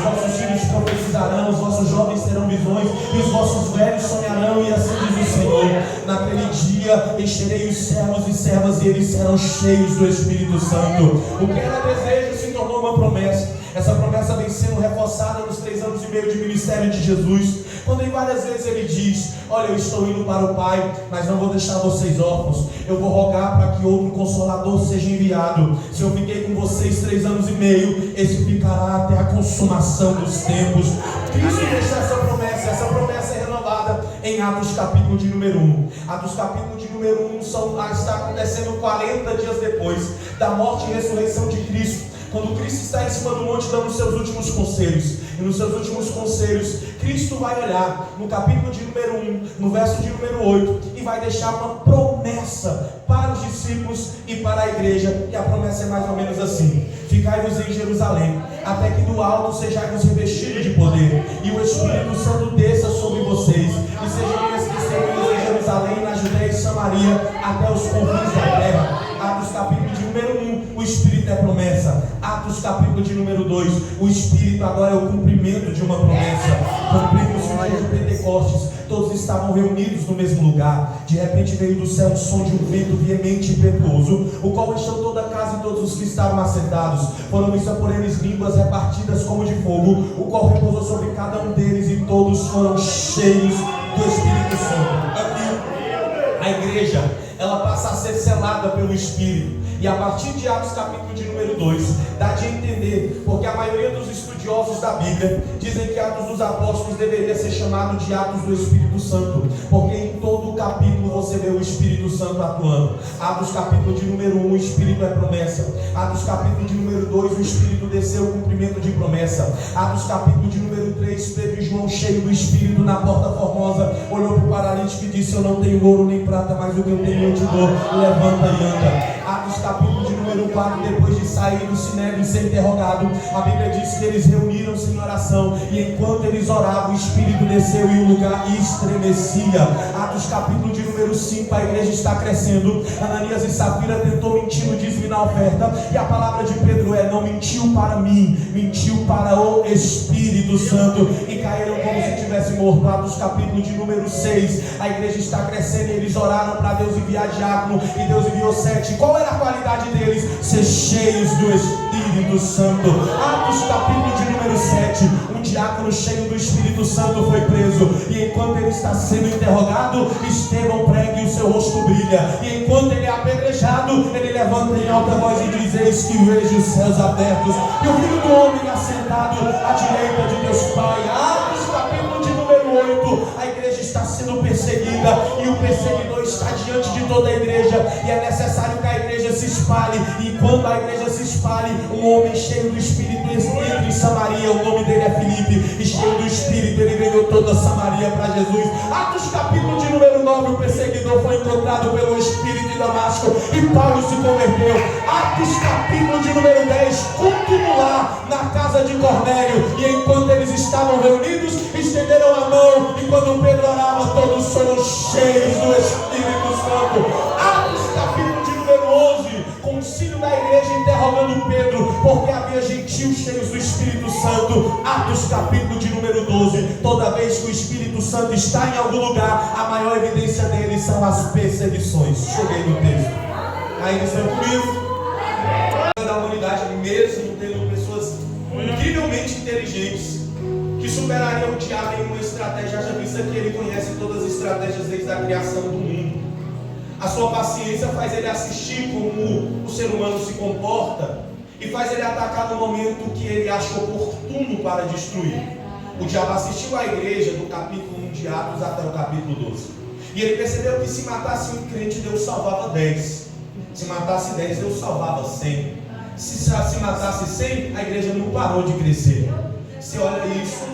vossos filhos profetizarão, os vossos jovens terão visões, e os vossos velhos sonharão, e assim diz o Senhor: naquele dia encherei os servos e servas, e eles serão cheios do Espírito Santo. O que ela deseja se tornou uma promessa. Essa promessa vem sendo reforçada nos 3 anos e meio de ministério de Jesus, quando em várias vezes ele diz: olha, eu estou indo para o Pai, mas não vou deixar vocês órfãos. Eu vou rogar para que outro Consolador seja enviado. Se eu fiquei com vocês 3 anos e meio, esse ficará até a consumação dos tempos. Cristo deixa essa promessa é renovada em Atos capítulo de número 1. Atos capítulo de número 1 está acontecendo 40 dias depois da morte e ressurreição de Cristo, quando Cristo está em cima do monte dando os seus últimos conselhos. E nos seus últimos conselhos, Cristo vai olhar no capítulo de número 1, no verso de número 8, e vai deixar uma promessa para os discípulos e para a igreja. E a promessa é mais ou menos assim: ficai-vos em Jerusalém, até que do alto sejais revestidos de poder, e o Espírito Santo desça sobre vocês, e sejam minhas testemunhas em Jerusalém, na Judeia e Samaria, até os confins da terra. Atos capítulo de número 1, o Espírito é promessa. Atos capítulo de número 2, o Espírito agora é o cumprimento de uma promessa. Cumprimos o dia de Pentecostes, todos estavam reunidos no mesmo lugar. De repente veio do céu um som de um vento veemente e impetuoso, o qual encheu toda a casa e todos os que estavam assentados. Foram vistas por eles línguas repartidas como de fogo, o qual repousou sobre cada um deles, e todos foram cheios do Espírito Santo. Aqui, a igreja, ela passa a ser selada pelo Espírito. E a partir de Atos capítulo de número 2, dá de entender, porque a maioria dos estudiosos da Bíblia dizem que Atos dos Apóstolos deveria ser chamado de Atos do Espírito Santo, porque em todo o capítulo você vê o Espírito Santo atuando. Atos capítulo de número 1, o Espírito é promessa. Atos capítulo de número 2, o Espírito desceu, o cumprimento de promessa. Atos capítulo de número 3, Pedro e João, cheio do Espírito, na porta formosa, olhou para o paralítico e disse: eu não tenho ouro nem prata, mas o que eu tenho eu te dou, levanta e anda. Atos capítulo de número 4, depois de sair do sinédrio e ser interrogado, a Bíblia diz que eles reuniram-se em oração, e enquanto eles oravam, o Espírito desceu e o lugar estremecia. Atos capítulo de número 5, a igreja está crescendo. Ananias e Safira tentou mentir no dízimo e na oferta, e a palavra de Pedro é: não mentiu para mim, mentiu para o Espírito Santo, e caíram como se tivessem morto. Atos capítulo de número 6, a igreja está crescendo, e eles oraram para Deus enviar diácono, e Deus enviou 7. Qual era a qualidade deles? Ser cheios do Espírito Santo. Atos capítulo de número 7, um diácono cheio do Espírito Santo foi preso, e enquanto ele está sendo interrogado, Estevão prega e o seu rosto brilha, e enquanto ele é apedrejado, ele levanta em alta voz e diz: eis que vejo os céus abertos e o Filho do Homem assentado à direita de Deus Pai. Atos capítulo de número 8, a igreja está sendo perseguida, e o perseguidor está diante de toda a igreja, e é necessário que a igreja se espalhe. E quando a igreja se espalhe, um homem cheio do Espírito entra em Samaria. O nome dele é Filipe, e cheio do Espírito ele ganhou toda Samaria para Jesus. Atos capítulo de número 9, o perseguidor foi encontrado pelo Espírito em Damasco, e Paulo se converteu. Atos capítulo de número 10, culto lá na casa de Cornélio, e enquanto eles estavam reunidos, estenderam a mão, e quando Pedro orava, todos foram cheios do Espírito Santo. Atos capítulo de número 11, concílio da igreja interrogando Pedro, porque havia gentios cheios do Espírito Santo. Atos capítulo de número 12, toda vez que o Espírito Santo está em algum lugar, a maior evidência dele são as perseguições. Cheguei no texto. Ainda estão comigo? Da humanidade, mesmo tendo pessoas incrivelmente inteligentes, que superariam o diabo em uma estratégia, já vista que ele conhece todas as estratégias desde a criação do mundo. A sua paciência faz ele assistir como o ser humano se comporta, e faz ele atacar no momento que ele acha oportuno para destruir. O diabo assistiu à igreja do capítulo 1 de Atos até o capítulo 12, e ele percebeu que se matasse um crente, Deus salvava 10. Se matasse 10, Deus salvava 100. Se matasse 100, a igreja não parou de crescer. Você olha isso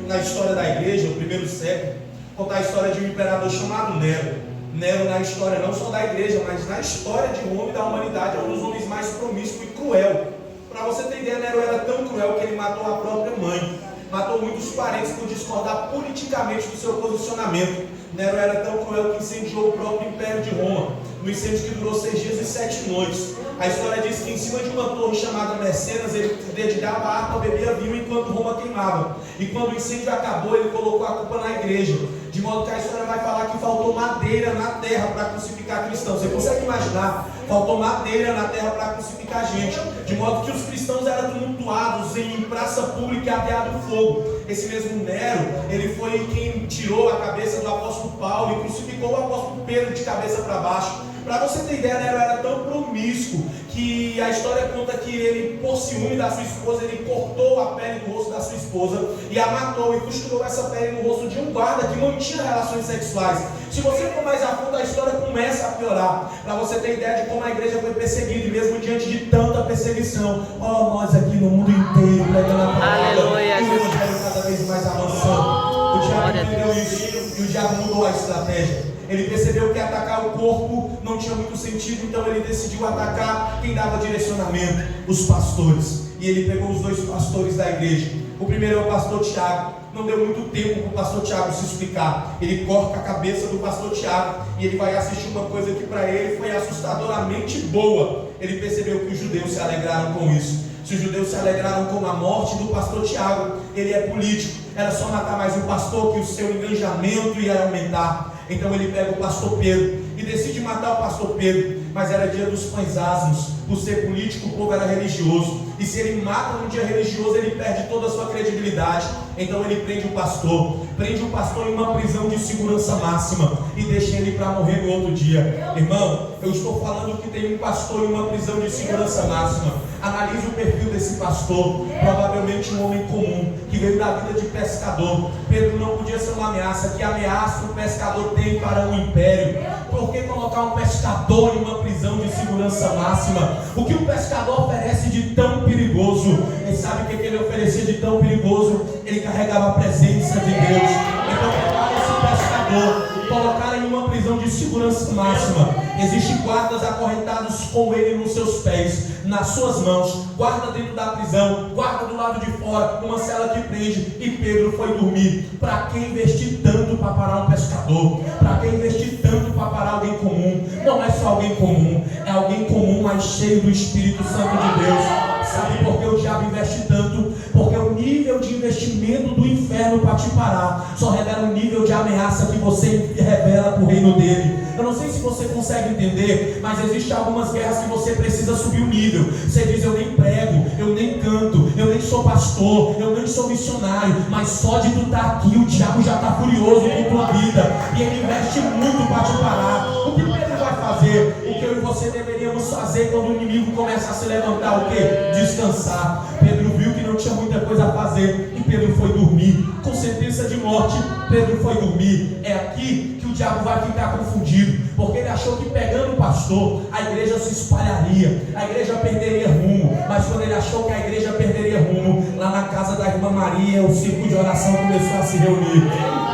na história da igreja, o primeiro século, conta a história de um imperador chamado Nero. Nero, na história não só da igreja, mas na história de Roma e da humanidade, é um dos homens mais promíscuo e cruel. Para você ter ideia, Nero era tão cruel que ele matou a própria mãe, matou muitos parentes por discordar politicamente do seu posicionamento. Nero era tão cruel que incendiou o próprio império de Roma, um incêndio que durou 6 dias e 7 noites. A história diz que em cima de uma torre chamada Mecenas, ele dedilhava a arma, bebia vinho enquanto enquanto Roma queimava. E quando o incêndio acabou, ele colocou a culpa na igreja. De modo que a história vai falar que faltou madeira na terra para crucificar cristãos. Você consegue imaginar? Faltou madeira na terra para crucificar gente. De modo que os cristãos eram tumultuados em praça pública e ateado fogo. Esse mesmo Nero, ele foi quem tirou a cabeça do apóstolo Paulo e crucificou o apóstolo Pedro de cabeça para baixo. Para você ter ideia, Nero era tão promíscuo que a história conta que ele, por ciúme da sua esposa, ele cortou a pele do rosto da sua esposa e a matou e costurou essa pele no rosto de um guarda que mantinha relações sexuais. Se você for mais a fundo, a história começa a piorar. Para você ter ideia de como a igreja foi perseguida, e mesmo diante de tanta perseguição, nós aqui no mundo inteiro pregando a palavra, e o evangelho cada vez mais avançando. O diabo entendeu isso e o diabo mudou a estratégia. Ele percebeu que atacar o corpo não tinha muito sentido, então ele decidiu atacar quem dava direcionamento, os pastores. E ele pegou os 2 pastores da igreja. O primeiro é o pastor Tiago. Não deu muito tempo para o pastor Tiago se explicar. Ele corta a cabeça do pastor Tiago e ele vai assistir uma coisa que para ele foi assustadoramente boa. Ele percebeu que os judeus se alegraram com isso. Se os judeus se alegraram com a morte do pastor Tiago, ele é político. Era só matar mais um pastor que o seu engajamento ia aumentar. Então ele pega o pastor Pedro e decide matar o pastor Pedro. Mas era dia dos pães asmos. Por ser político, o povo era religioso. E se ele mata no dia religioso, ele perde toda a sua credibilidade. Então ele prende o pastor. Prende o pastor em uma prisão de segurança máxima e deixa ele para morrer no outro dia. Irmão, eu estou falando que tem um pastor em uma prisão de segurança máxima. Analise o perfil desse pastor. Provavelmente um homem comum, que veio da vida de pescador. Pedro não podia ser uma ameaça. Que ameaça o pescador tem para um império? Por que colocar um pescador em uma prisão de segurança máxima? O que o pescador oferece de tão perigoso? E sabe o que ele oferecia de tão perigoso? Ele carregava a presença de Deus. Então prepara esse pescador, colocaram em uma prisão de segurança máxima. Existem guardas acorrentados com ele nos seus pés, nas suas mãos. Guarda dentro da prisão, guarda do lado de fora, uma cela que prende. E Pedro foi dormir. Para que investir tanto para parar um pescador? Para que investir tanto para parar alguém comum? Não é só alguém comum, é alguém comum, mas cheio do Espírito Santo de Deus. Sabe por que o diabo investe tanto? Porque o nível de investimento do inferno para te parar só revela o nível de ameaça que você revela para o reino dele. Eu não sei se você consegue entender, mas existem algumas guerras que você precisa subir o nível. Você diz: eu nem prego, eu nem canto, eu nem sou pastor, eu nem sou missionário, mas só de tu estar aqui o diabo já está furioso com tua vida e ele investe muito para te parar. O que Pedro vai fazer? O que eu e você deveríamos fazer quando o inimigo começa a se levantar? O que? Descansar. Pedro viu que não tinha muita coisa a fazer e Pedro foi dormir. Com sentença de morte, Pedro foi dormir. É aqui que o diabo vai ficar confundido, porque ele achou que pegando o pastor, a igreja se espalharia, a igreja perderia rumo. Mas quando ele achou que a igreja perderia rumo, lá na casa da irmã Maria, o círculo de oração começou a se reunir.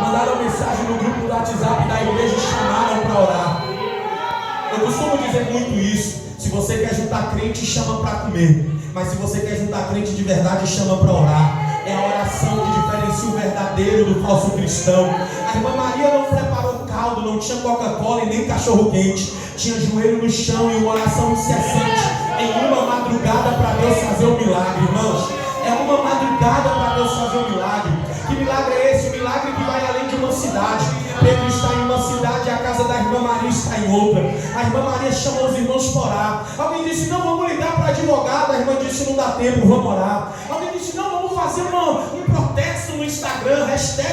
Mandaram mensagem no grupo do WhatsApp da igreja e chamaram para orar. Eu costumo dizer muito isso: se você quer juntar crente, chama para comer. Mas se você quer juntar crente de verdade, chama para orar. É a oração que diferencia o verdadeiro do falso cristão. A irmã Maria não preparou caldo, não tinha Coca-Cola e nem cachorro quente. Tinha joelho no chão e uma oração incessante em uma madrugada para Deus fazer o milagre, irmãos. É uma madrugada para Deus fazer o milagre. Que milagre é esse? O milagre que vai além de uma cidade. Pedro está em uma cidade e a casa da irmã Maria está em outra. A irmã Maria chamou os irmãos para orar. Alguém disse: não, vamos ligar para advogado. A irmã disse: não dá tempo, vamos orar. Alguém disse: não, vamos fazer um protesto no Instagram,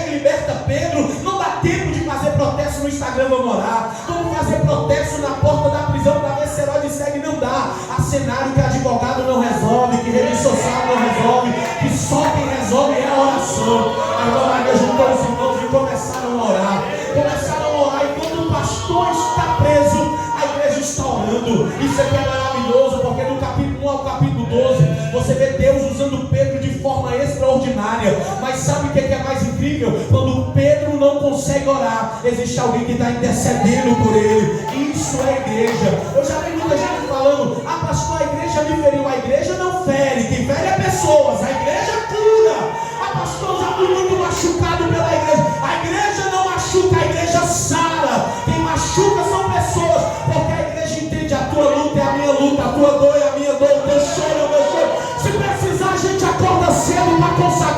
#LibertaPedro. Não dá tempo de fazer protesto no Instagram, vamos orar. Vamos fazer protesto na porta da prisão para ver se herói segue. Não dá. Há cenário que advogado não resolve, que rede social não resolve, que só quem resolve é a oração. A irmã Maria juntou os irmãos e começaram a orar. E quando o pastor está preso, a igreja está orando. Isso aqui é maravilhoso, porque do capítulo 1 ao capítulo 12 você vê Deus usando Pedro de forma extraordinária. Mas sabe o que é mais incrível? Quando Pedro não consegue orar, existe alguém que está intercedendo por ele. Isso é igreja. Eu já vi muita gente falando: ah, pastor, a igreja me feriu. A igreja não fere, quem fere é pessoas, a igreja cura. Ah, pastor, já fui muito machucado pela igreja. A igreja não machuca, a igreja sara. Quem machuca são pessoas, porque a igreja entende: a tua luta é a minha luta, a tua dor é a minha dor, o teu choro é o meu choro. Se precisar, a gente acorda cedo para consagrar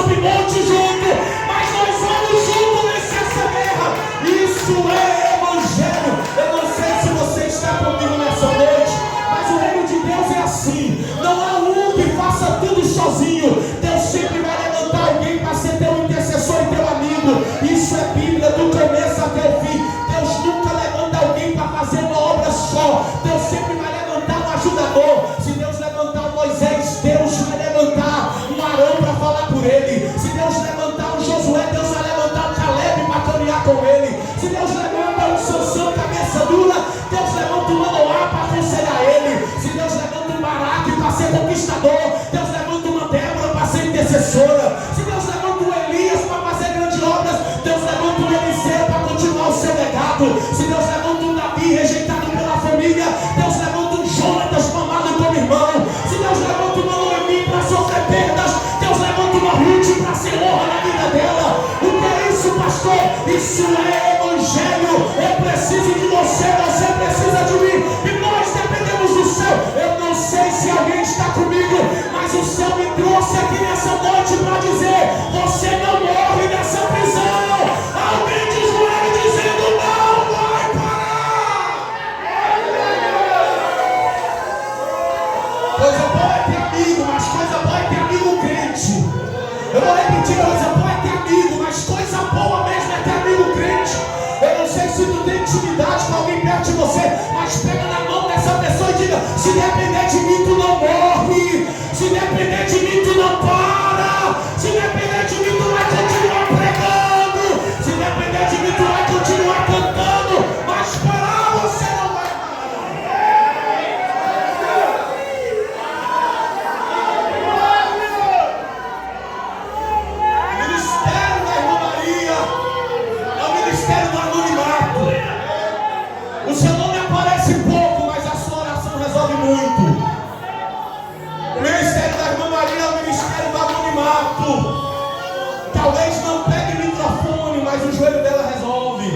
sobe monte junto, mas nós vamos junto nessa guerra. Isso é evangelho. Eu não sei se você está comigo nessa noite, mas o reino de Deus é assim. Não há um que faça tudo sozinho. Deus sempre vai levantar alguém para ser teu intercessor e teu amigo. Isso é Bíblia do começo até o fim. Deus nunca levanta alguém para fazer uma obra só. Deus sempre vai levantar um ajudador. Se Deus levantar um Moisés, Deus vai levantar um Arão para falar por ele. Se Deus levantar um Josué, Deus vai levantar um Caleb para caminhar com ele. Se Deus levanta um Sansão cabeça dura, Deus levanta um Manoá para aconselhar ele. Se Deus levanta um Baraque para ser conquistador, Deus levanta uma Débora para ser intercessora. Se Deus levanta um Elias para fazer grandes obras, Deus levanta um Eliseu para continuar o seu legado. Se Deus levanta um Davi rejeitado pela família, Deus levanta um Jonatas tomado como irmão. Se Deus levanta uma Noemi para sofrer perdas, Deus levanta uma Ruth para ser honra na vida dela. O que é isso, pastor? Isso é evangelho. Eu preciso de você, você precisa de mim, e nós dependemos do céu. Eu não sei se alguém está comigo, mas o céu me trouxe aqui nessa noite para dizer: você não morre nessa prisão. Alguém de joelho dizendo: não vai parar. Coisa boa é ter amigo, mas coisa boa é ter amigo crente. Eu vou repetir: coisa boa é ter amigo, mas coisa boa mesmo é ter amigo crente. Eu não sei se tu tem intimidade com alguém perto de você, mas pega na mão dessa pessoa e diga: se depender de mim, tu não morre. Se depender de mim, tu não para. Se depender de mim, tu vai continuar pregando. Se depender de mim, tu vai continuar cantando. Mas parar, você não vai parar. O ministério da irmã Maria é o ministério do anonimato. O seu nome aparece pouco, mas a sua oração resolve muito. O ministério da irmã Maria é o ministério do anonimato. Talvez não pegue microfone, mas o joelho dela resolve.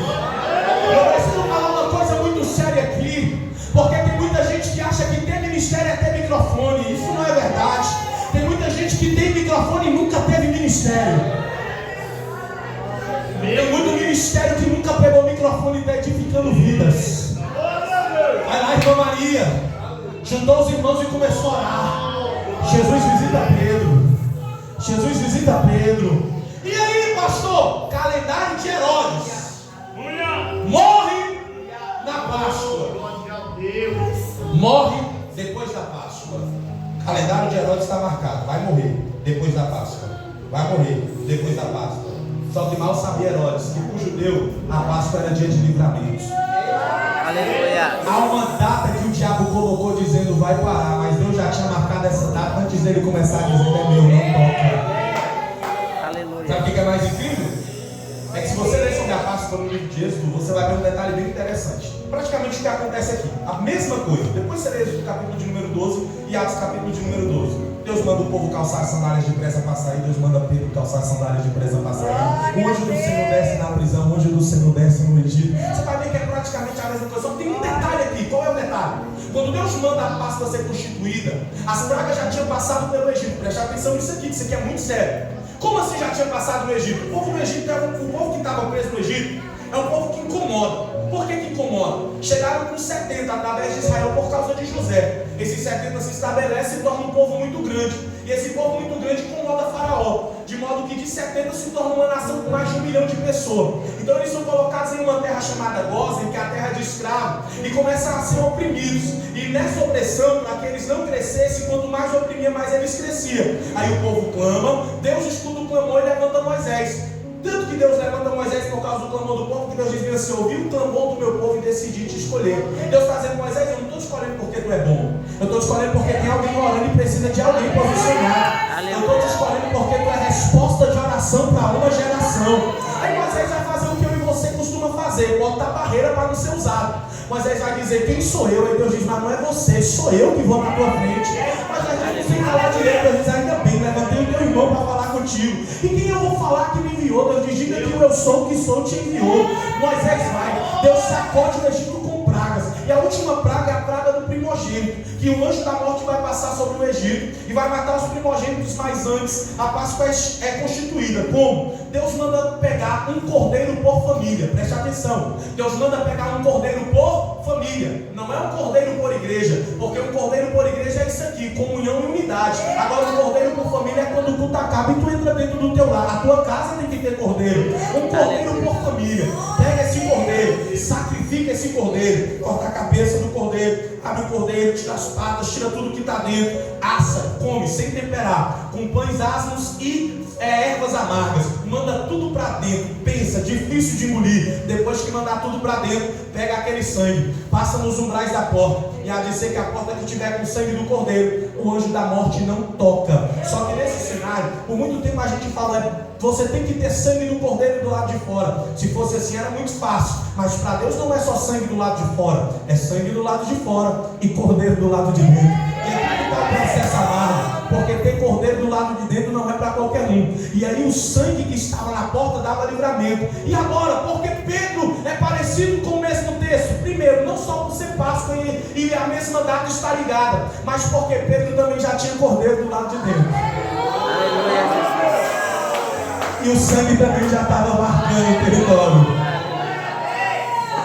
Eu preciso falar uma coisa muito séria aqui, porque tem muita gente que acha que ter ministério é ter microfone. Isso não é verdade. Tem muita gente que tem microfone e nunca teve ministério. Tem muito ministério que nunca pegou o microfone e está edificando vidas. Vai lá, irmã Maria, juntou os irmãos e começou a orar. Jesus visita Pedro. Jesus visita Pedro. E aí, pastor? Calendário de Herodes. Morre na Páscoa. Morre depois da Páscoa. Calendário de Herodes está marcado. Vai morrer depois da Páscoa. Vai morrer depois da Páscoa. Só que mal sabia Herodes que para o judeu a Páscoa era dia de livramento. Aleluia. Há uma data que o diabo colocou dizendo vai parar, mas Deus já tinha marcado essa data antes dele começar dizendo é meu, não toca. Aleluia. Sabe o que é mais incrível? É que se você ler sobre a Páscoa no livro de Êxodo, você vai ver um detalhe bem interessante. Praticamente o que acontece aqui, a mesma coisa. Depois você lê Êxodo capítulo de número 12 e Atos capítulo de número 12. Deus manda o povo calçar as sandálias depressa para sair. Deus manda Pedro calçar as sandálias depressa para sair. O anjo do Senhor desce na prisão. O anjo do Senhor desce no Egito. Você vai ver que é praticamente a mesma coisa. Só tem um detalhe aqui. Qual é o detalhe? Quando Deus manda a Páscoa ser constituída, as pragas já tinham passado pelo Egito. Preste atenção nisso aqui, que isso aqui é muito sério. Como assim já tinha passado no Egito? O povo do Egito, o povo que estava preso no Egito, é um povo que incomoda. Por que incomoda? Chegaram com 70 através de Israel por causa de José. Esses 70 se estabelecem e tornam um povo muito grande. E esse povo muito grande incomoda Faraó. De modo que de 70 se torna uma nação com mais de 1 milhão de pessoas. Então eles são colocados em uma terra chamada Gósen, que é a terra de escravo, e começam a ser oprimidos. E nessa opressão, para que eles não crescessem, quanto mais oprimia, mais eles cresciam. Aí o povo clama, Deus escuta o clamor e levanta Moisés. Tanto que Deus levanta Moisés por causa do clamor do povo, que Deus diz assim: ouvi o clamor do meu povo e decidi te escolher. Deus está dizendo: Moisés, eu não estou escolhendo porque tu é bom. Eu estou escolhendo porque tem alguém orando e precisa de alguém posicionar. Eu estou te escolhendo porque tu é resposta de oração para uma geração. Aí Moisés vai fazer o que eu e você costuma fazer: botar barreira para não ser usado. Moisés vai dizer: quem sou eu? Aí Deus diz: mas não é você, sou eu que vou na tua frente. Mas a gente sem falar direito, Deus diz: ainda bem, levantei o teu irmão para falar contigo. E quem eu vou falar que me enviou? Deus diz: diga que eu sou o que sou, te enviou. Moisés vai, Deus sacode o Egito com pragas. E a última praga é a praga do primogênito, que o anjo da morte vai passar sobre o Egito e vai matar os primogênitos mais mas antes a Páscoa é constituída como? Deus manda pegar um cordeiro por família. Preste atenção. Deus manda pegar um cordeiro por família. Não é um cordeiro por igreja, porque um cordeiro por igreja é isso aqui, comunhão e unidade. Agora um cordeiro por família é quando o culto acaba e tu entra dentro do teu lar. A tua casa tem que ter cordeiro. Um cordeiro por família. Pega esse cordeiro, sacrifica esse cordeiro, corta a cabeça do cordeiro, abre o cordeiro, tira as patas, tira tudo que está dentro, assa, come sem temperar, com pães asmos e ervas amargas. Manda tudo para dentro. Pensa, difícil de engolir. Depois que mandar tudo para dentro, pega aquele sangue, passa nos umbrais da porta, e há de ser que a porta que tiver com o sangue do cordeiro, o anjo da morte não toca. Só que nesse cenário, por muito tempo a gente fala, você tem que ter sangue do cordeiro do lado de fora. Se fosse assim era muito fácil, mas para Deus não é só sangue do lado de fora, é sangue do lado de fora e cordeiro do lado de dentro. E aqui que está o processo amargo, porque ter cordeiro do lado de dentro não é para qualquer um. E aí o sangue que estava na porta dava livramento. E agora, porque Pedro é parecido com o mesmo texto? Primeiro, não só por ser Páscoa e a mesma data está ligada, mas porque Pedro também já tinha cordeiro do lado de dentro. E o sangue também já estava marcando o território.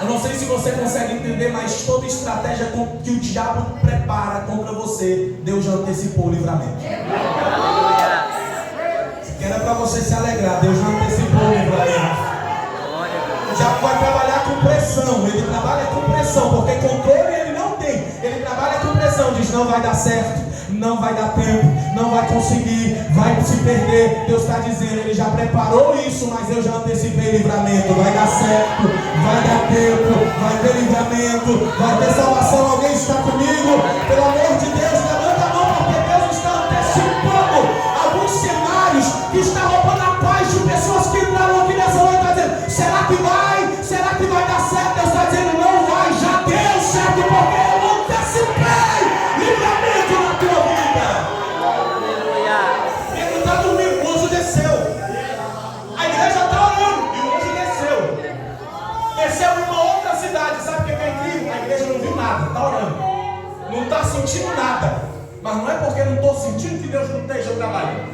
Eu não sei se você consegue entender, mas toda estratégia que o diabo prepara contra você, Deus já antecipou o livramento. Que era para você se alegrar, Deus já antecipou o livramento. O diabo vai trabalhar com pressão, ele trabalha com pressão, porque controle ele não tem. Ele trabalha com pressão, diz não vai dar certo, não vai dar tempo, não vai conseguir, vai se perder. Deus está dizendo, ele já preparou isso, mas eu já antecipei livramento. Vai dar certo, vai dar tempo, vai ter livramento, vai ter salvação. Alguém está comigo? Pelo amor de Deus, levanta a mão, porque Deus está antecipando alguns cenários que está roubando a paz de pessoas que entraram aqui nessa noite. Está dizendo, será que vai? Será que vai dar certo? Deus está dizendo, não vai, já deu certo, porque eu antecipei livramento na tua vida. Ele está dormindo, o anjo desceu. A igreja está orando e o anjo desceu. Desceu em uma outra cidade. Sabe o que é incrível? A igreja não viu nada, está orando, não está sentindo nada. Mas não é porque não estou sentindo que Deus não esteja trabalhando.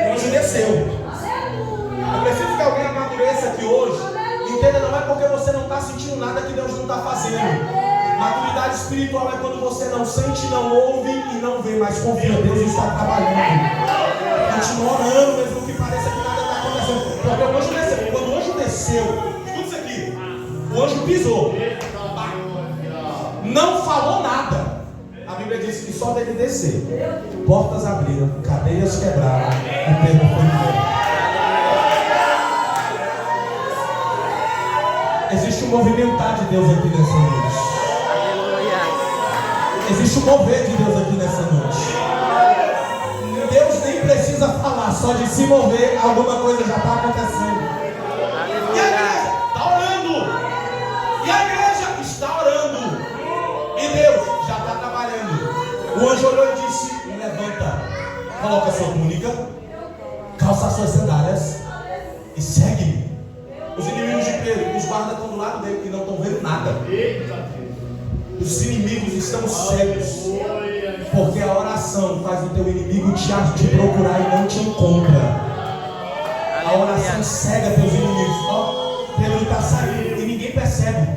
O anjo desceu. Eu preciso que alguém amadureça aqui hoje. Entenda, não é porque você não está sentindo nada que Deus não está fazendo. Maturidade espiritual é quando você não sente, não ouve e não vê, mas confia, Deus está trabalhando. Continua orando, mesmo que pareça que nada está acontecendo. Porque o anjo desceu. Quando o anjo desceu, escuta isso aqui. O anjo pisou. Não falou nada. A Bíblia diz que só dele descer, portas abriram, cadeias quebraram, o Pedro foi embora. Existe um movimentar de Deus aqui nessa noite. Existe um mover de Deus aqui nessa noite. Deus nem precisa falar, só de se mover, alguma coisa já está acontecendo. E a igreja está orando. E a igreja está orando. E Deus já está trabalhando. O anjo olhou e disse, levanta, coloca a sua túnica, calça as suas sandálias e segue-me. Os inimigos de Pedro, os guardas estão do lado dele que não estão vendo nada. Os inimigos estão cegos, porque a oração faz o teu inimigo te procurar e não te encontra. A oração cega teus inimigos. Pedro está saindo e ninguém percebe.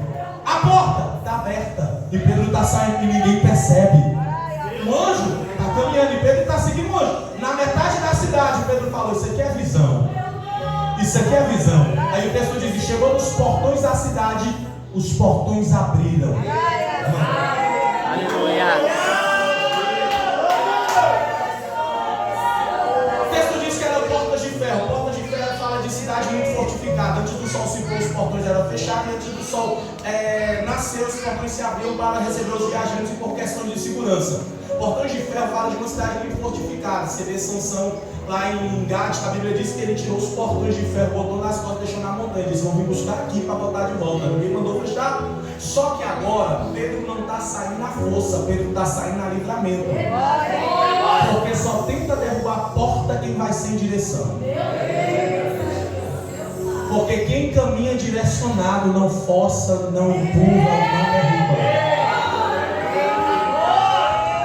A porta está aberta e Pedro está saindo e ninguém percebe. O anjo está caminhando e Pedro está seguindo o anjo. Na metade da cidade, Pedro falou, isso aqui é visão. Isso aqui é visão. Aí o texto diz, chegou nos portões da cidade, os portões abriram. Aleluia. O texto diz que eram portas de ferro. Porta de ferro fala de cidade muito fortificada. Antes do sol se pôr, os portões eram fechados. E antes do sol nascer, os portões se abriam para receber os viajantes por questão de segurança. Portões de ferro fala de uma cidade muito fortificada. Você vê Sansão lá em Gade, a Bíblia diz que ele tirou os portões de ferro, botou nas costas, deixou na montanha. Eles vão vir buscar aqui para botar de volta. Ninguém mandou fechar. Só que agora, Pedro não está saindo na força, Pedro está saindo na livramento. Porque só tenta derrubar a porta quem vai sem direção. Porque quem caminha direcionado não força, não empurra, não derruba.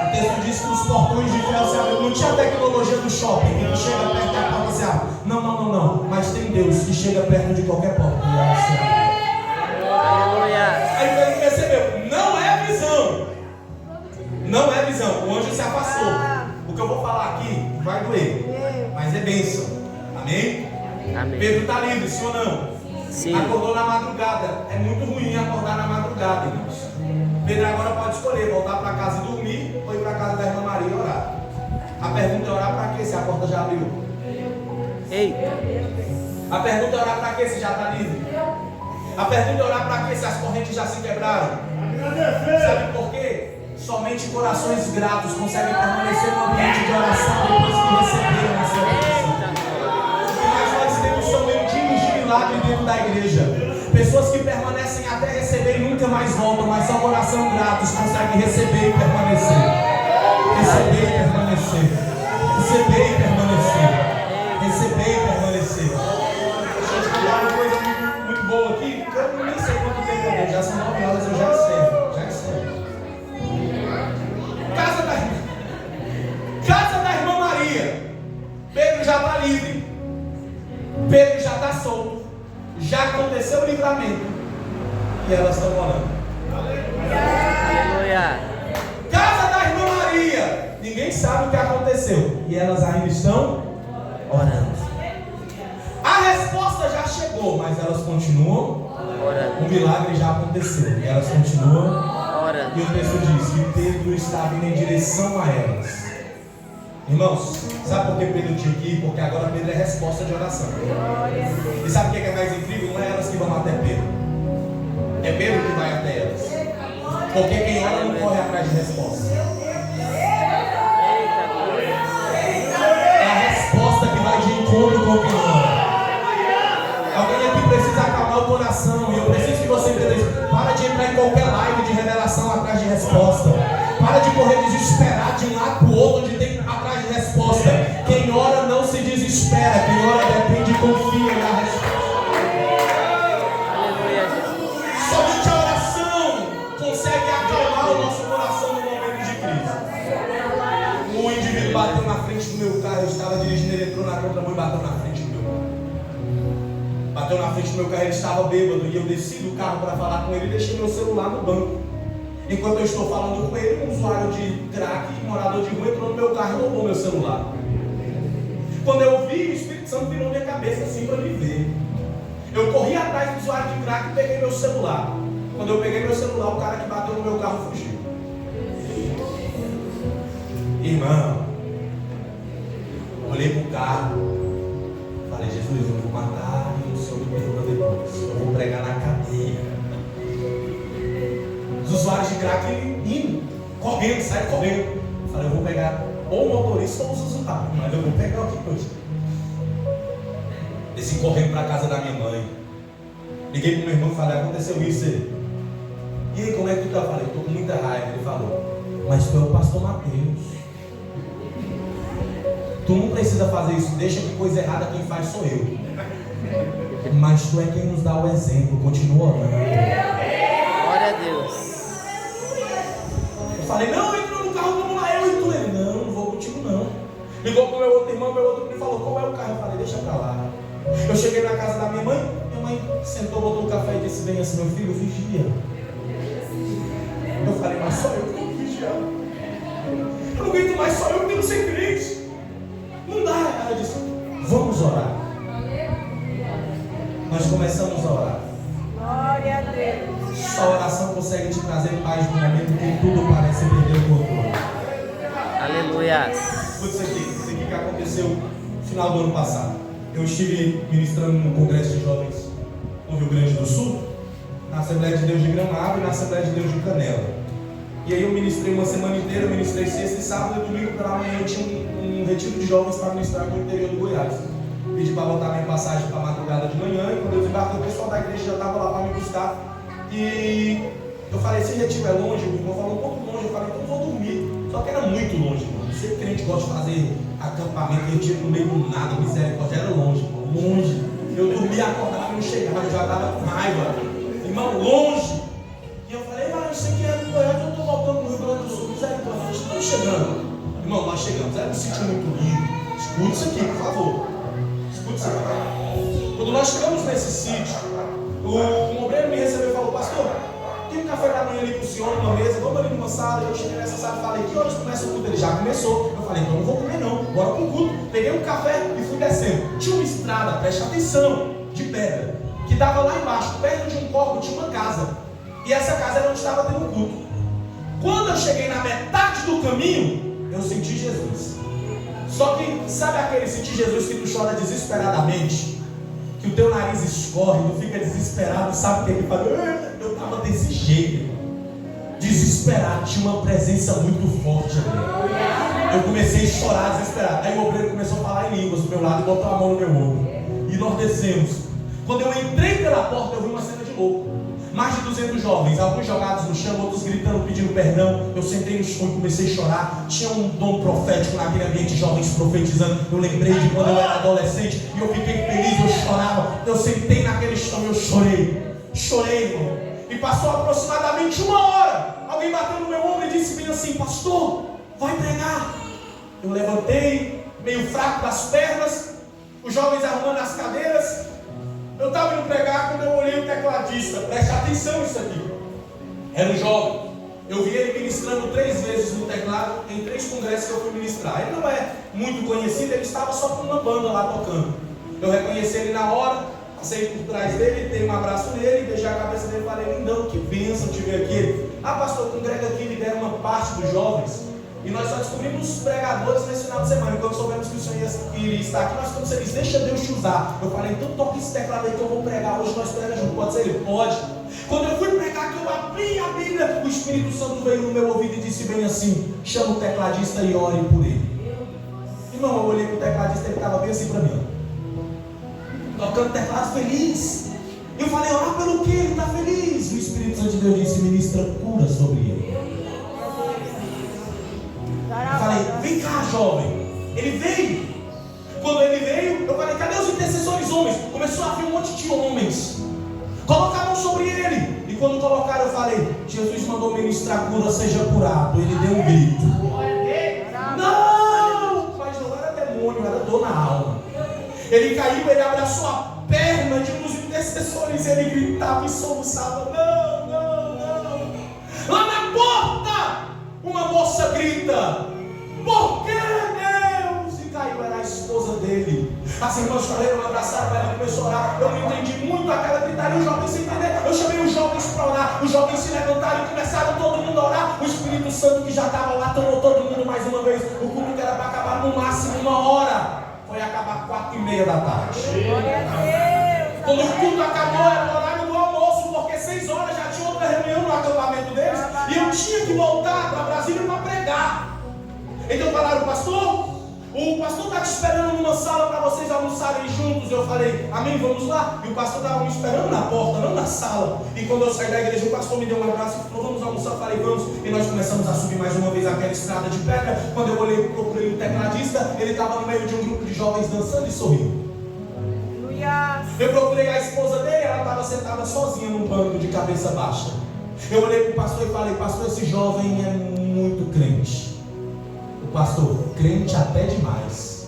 O texto diz que os portões de ferro se abriram. tinha a tecnologia do shopping, que tu chega perto da porta e se abre. Não. Mas tem Deus que chega perto de qualquer porta e ela se abre. Aleluia. Aí ele percebeu, não é visão. Não é visão. O anjo se afastou. O que eu vou falar aqui vai doer, mas é bênção. Amém? Amém. Pedro está livre, sim ou não? Sim. Acordou na madrugada. É muito ruim acordar na madrugada, irmãos. Pedro agora pode escolher voltar para casa e dormir ou ir para casa da irmã Maria e orar. A pergunta é orar para quê se a porta já abriu? Eita. A pergunta é orar para quê se já está livre? A pergunta é orar para quê se as correntes já se quebraram? Sabe por quê? Somente corações gratos conseguem permanecer no ambiente de oração depois que receberam a sua oração. O que mais nós temos são mendigos de milagre dentro da igreja. Pessoas que permanecem até receber e nunca mais voltam, mas só coração gratos conseguem receber e permanecer. Receber e permanecer. Receber e permanecer. Receber e permanecer. Deixa eu te contar uma coisa muito boa aqui. Eu nem sei quanto tempo eu tenho. Já são 9 horas, eu já encerro. Casa da irmã Maria. Pedro já está livre. Pedro já está solto. Já aconteceu o livramento. E elas estão orando. Aleluia. Casa da irmã Maria. Ninguém sabe o que aconteceu. E elas ainda estão orando. A resposta já chegou, mas elas continuam orando. O milagre já aconteceu. E elas continuam orando. E o texto diz que Pedro estava indo em direção a elas. Irmãos, sabe por que Pedro tinha que ir? Porque agora Pedro é resposta de oração. E sabe o que é mais incrível? Não é elas que vão até Pedro. É Pedro que vai até elas. Porque quem ora não corre atrás de resposta. É a resposta que vai de encontro com quem ora. Alguém aqui precisa acalmar o coração. E eu preciso que você entenda isso. Para de entrar em qualquer live de revelação atrás de resposta. Para de correr desesperado de um lado para o outro, onde tem atrás de resposta. Quem ora não se desespera. Quem ora depende e confia na resposta. Aleluia, Jesus. Somente a oração consegue acalmar o nosso coração no momento de crise. Um indivíduo bateu na frente do meu carro. Eu estava dirigindo, ele entrou na contramão e bateu na frente do meu carro. Bateu na frente do meu carro, ele estava bêbado. E eu desci do carro para falar com ele e deixei meu celular no banco. Enquanto eu estou falando com ele, um usuário de crack, morador de rua, entrou no meu carro e roubou meu celular. Quando eu vi, o Espírito Santo virou minha cabeça assim para me ver. Eu corri atrás do usuário de crack e peguei meu celular. Quando eu peguei meu celular, o cara que bateu no meu carro fugiu. Irmão, olhei para o carro, falei, Jesus, eu vou matar e o Senhor me perdoa depois. Eu vou pregar na cadeia. Os usuários de crack indo, correndo, saem correndo. Falei, eu vou pegar ou o motorista ou os usuários, mas eu vou pegar o que hoje. Desci correndo para a casa da minha mãe. Liguei para o meu irmão e falei, aconteceu isso. Ele, e aí, como é que tu tá? Eu falei, estou com muita raiva. Ele falou, mas tu é o pastor Mateus. Tu não precisa fazer isso, deixa que coisa errada quem faz sou eu. Mas tu é quem nos dá o exemplo, continua orando. Glória a Deus. Eu falei, não, entra no carro, vamos lá, eu e tu. Ele, não vou contigo não. Ligou pro meu outro irmão, meu outro me falou, qual é o carro? Eu falei, deixa pra lá. Eu cheguei na casa da minha mãe sentou, botou o café e disse bem assim, meu filho, vigia. Eu falei, mas só eu que tenho que vigiar. Eu não aguento mais, só eu que tenho que ser crente. Não dá. Ela disse, vamos orar. Nós começamos a orar. Glória a Deus. Só a oração consegue te trazer paz no momento que tudo parece perder o controle. Aleluia. Escuta isso aqui que aconteceu no final do ano passado. Eu estive ministrando no Congresso de Jovens no Rio Grande do Sul, na Assembleia de Deus de Gramado e na Assembleia de Deus de Canela. E aí eu ministrei uma semana inteira, eu ministrei sexta e sábado e domingo pela manhã eu tinha um retiro de jovens para ministrar no interior do Goiás. Pedi para botar minha passagem para a madrugada de manhã e quando eu desembarquei, o pessoal da igreja já estava lá para me buscar. E eu falei, esse retiro é longe? O irmão falou, um pouco longe. Eu falei, então eu vou dormir. Só que era muito longe, irmão. Ser crente gosta de fazer acampamento, retiro no meio do nada, misericórdia, era longe, irmão, longe. Eu dormia, acordava, não chegava, eu já estava com raiva. Irmão, longe. E eu falei, mas isso aqui é do Goiás, eu estou voltando no Rio Grande do Sul, misericórdia, estamos chegando. Irmão, nós chegamos, era um sítio muito lindo. Escute isso aqui, por favor. Escute isso aqui. Quando nós chegamos nesse sítio, um obreiro me recebeu e falou: pastor, tem um café da manhã ali pro senhor numa mesa, vamos ali numa sala. Eu cheguei nessa sala e falei: que horas começa o culto? Ele já começou. Eu falei: então não vou comer não, bora pro culto. Peguei um café e fui descendo. Tinha uma estrada, preste atenção, de pedra, que dava lá embaixo, perto de um corpo, tinha uma casa. E essa casa era onde estava tendo o culto. Quando eu cheguei na metade do caminho, eu senti Jesus. Só que, sabe aquele sentir Jesus que tu chora desesperadamente? Que o teu nariz escorre, tu fica desesperado, sabe o que ele fala? Eu estava desse jeito, desesperado, tinha uma presença muito forte ali. Eu comecei a chorar desesperado. Aí o obreiro começou a falar em línguas do meu lado e botou a mão no meu ombro. E nós descemos. Quando eu entrei pela porta, eu vi uma cena de louco. Mais de 200 jovens, alguns jogados no chão, outros gritando, pedindo perdão. Eu sentei no chão e comecei a chorar. Tinha um dom profético naquele ambiente, jovens profetizando. Eu lembrei de quando eu era adolescente e eu fiquei feliz, eu chorava. Eu sentei naquele chão e eu chorei. Chorei, irmão. E passou aproximadamente 1 hora. Alguém bateu no meu ombro e disse bem assim: pastor, vai pregar. Eu levantei, meio fraco das pernas, os jovens arrumando as cadeiras. Eu estava indo pregar quando eu olhei o tecladista. Preste atenção nisso aqui. Era um jovem. Eu vi ele ministrando 3 vezes no teclado em 3 congressos que eu fui ministrar. Ele não é muito conhecido, ele estava só com uma banda lá tocando. Eu reconheci ele na hora, passei por trás dele, dei um abraço nele, beijei a cabeça dele e falei: lindão, que bênção te ver aqui. Ele: ah, pastor, congrega aqui, lidera uma parte dos jovens. E nós só descobrimos os pregadores nesse final de semana. E quando soubemos que o Senhor iria estar aqui, nós ficamos felizes: deixa Deus te usar. Eu falei: então toca esse teclado aí que eu vou pregar hoje, nós pregamos junto. Pode ser? Ele: pode. Quando eu fui pregar, que eu abri a Bíblia, o Espírito Santo veio no meu ouvido e disse bem assim: chama o tecladista e ore por ele. Irmão, eu olhei para o tecladista, ele estava bem assim para mim, ó, tocando teclado feliz. Eu falei: orar pelo quê? Ele está feliz. O Espírito Santo de Deus disse: ministra cura sobre ele. Eu falei: vem cá, jovem. Ele veio. Quando ele veio, eu falei: cadê os intercessores homens? Começou a vir um monte de homens. Colocar a mão sobre ele. E quando colocaram, eu falei: Jesus mandou ministrar cura, seja curado. Ele deu um grito. Não! Mas não era demônio, era dor na alma. Ele caiu, ele abraçou a perna de um dos intercessores. Ele gritava e soluçava: não, não, não. Lá na porta, uma moça grita: por que Deus? E caiu, era a esposa dele. As irmãs correram, abraçaram ela e começou a orar. Eu não entendi muito aquela gritaria, os jovens sem entender. Eu chamei os jovens para orar. Os jovens se levantaram e começaram todo mundo a orar. O Espírito Santo que já estava lá tomou todo mundo mais uma vez. O culto que era para acabar no máximo 1 hora, foi acabar 4h30 da tarde. Quando o culto acabou, era o horário do almoço, porque 6 horas já tinha outra reunião no acampamento deles. E eu tinha que voltar para Brasília para pregar. Então falaram: pastor, o pastor está te esperando numa sala para vocês almoçarem juntos. Eu falei: amém, vamos lá. E o pastor estava me esperando na porta, não na sala. E quando eu saí da igreja, o pastor me deu um abraço e falou: vamos almoçar. Eu falei: vamos. E nós começamos a subir mais uma vez aquela estrada de pedra. Quando eu olhei, procurei o tecladista, ele estava no meio de um grupo de jovens dançando e sorrindo. Eu procurei a esposa dele, ela estava sentada sozinha num banco de cabeça baixa. Eu olhei para o pastor e falei: pastor, esse jovem é muito crente. O pastor: crente até demais.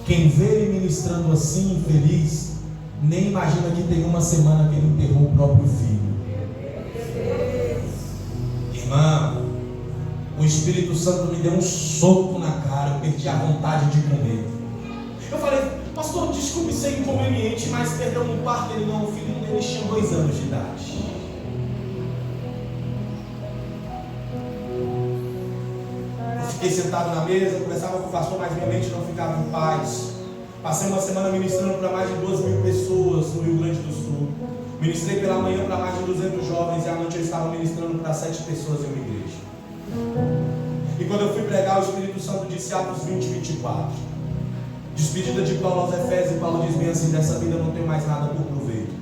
Quem vê ele ministrando assim, infeliz, nem imagina que tem 1 semana que ele enterrou o próprio filho. Irmão, o Espírito Santo me deu um soco na cara, eu perdi a vontade de comer. Eu falei: pastor, desculpe ser inconveniente, mas perdeu um parto. Ele: não, o filho dele tinha 2 anos de idade. Fiquei sentado na mesa, conversava com o pastor, mas minha mente não ficava em paz. Passei 1 semana ministrando para mais de 2.000 pessoas no Rio Grande do Sul. Ministrei pela manhã para mais de 200 jovens e à noite eu estava ministrando para 7 pessoas em uma igreja. E quando eu fui pregar, o Espírito Santo disse Atos 20:24. Despedida de Paulo aos Efésios, e Paulo diz bem assim: dessa vida não tenho mais nada por proveito.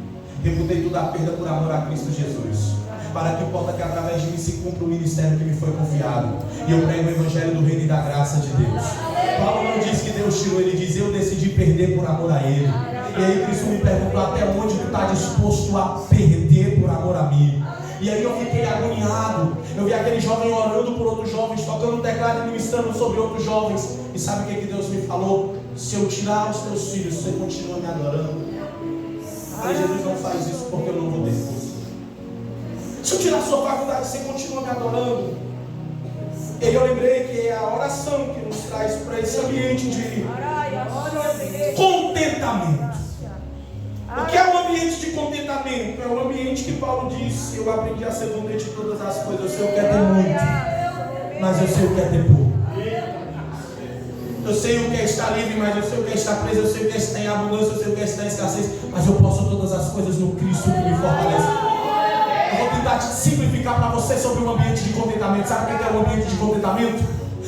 Reputei toda a perda por amor a Cristo Jesus, para que importa que através de mim se cumpra o ministério que me foi confiado, e eu prego o evangelho do reino e da graça de Deus. Paulo não diz que Deus tirou, ele diz: eu decidi perder por amor a ele. E aí Cristo me perguntou: até onde tu está disposto a perder por amor a mim? E aí eu fiquei agoniado. Eu vi aquele jovem orando por outros jovens, tocando teclado e ministrando sobre outros jovens. E sabe o que Deus me falou? Se eu tirar os teus filhos, você continua me adorando. Eu falei, Jesus, não faz isso porque eu não vou ter força. Se eu tirar a sua faculdade, você continua me adorando. E eu lembrei que é a oração que nos traz para esse ambiente de contentamento. O que é um ambiente de contentamento? É um ambiente que Paulo disse: eu aprendi a ser contente de todas as coisas. Eu sei o que é ter muito, mas eu sei o que é ter pouco. Eu sei o que é estar livre, mas eu sei o que é estar preso. Eu sei o que é estar em abundância, eu sei o que é estar em escassez, mas eu posso todas as coisas no Cristo que me fortalece. Eu vou tentar te simplificar para você sobre um ambiente de contentamento. Sabe o que é um ambiente de contentamento?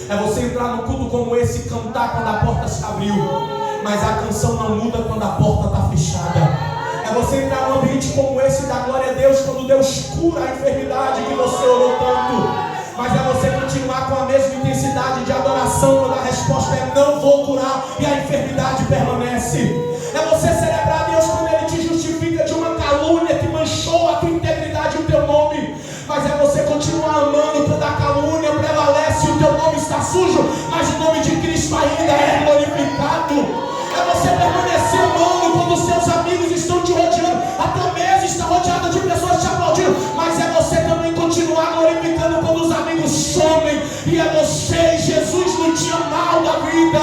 É você entrar num culto como esse e cantar quando a porta se abriu, mas a canção não muda quando a porta está fechada. É você entrar num ambiente como esse e dar glória a Deus quando Deus cura a enfermidade que você orou tanto. Mas é você continuar com a mesma intensidade de adoração quando a resposta é não vou curar e a enfermidade permanece. É você celebrar a Deus quando Ele te justifica de uma calúnia que manchou a tua integridade e o teu nome. Mas é você continuar amando quando a calúnia prevalece e o teu nome está sujo, mas o nome de Cristo ainda é glorificado. É você permanecer amando quando os seus amigos estão te rodeando, a tua mesa está rodeada de pessoas te aplaudindo, mas é você também continuar glorificando quando os amigos somem, e é você e Jesus no dia mal da vida.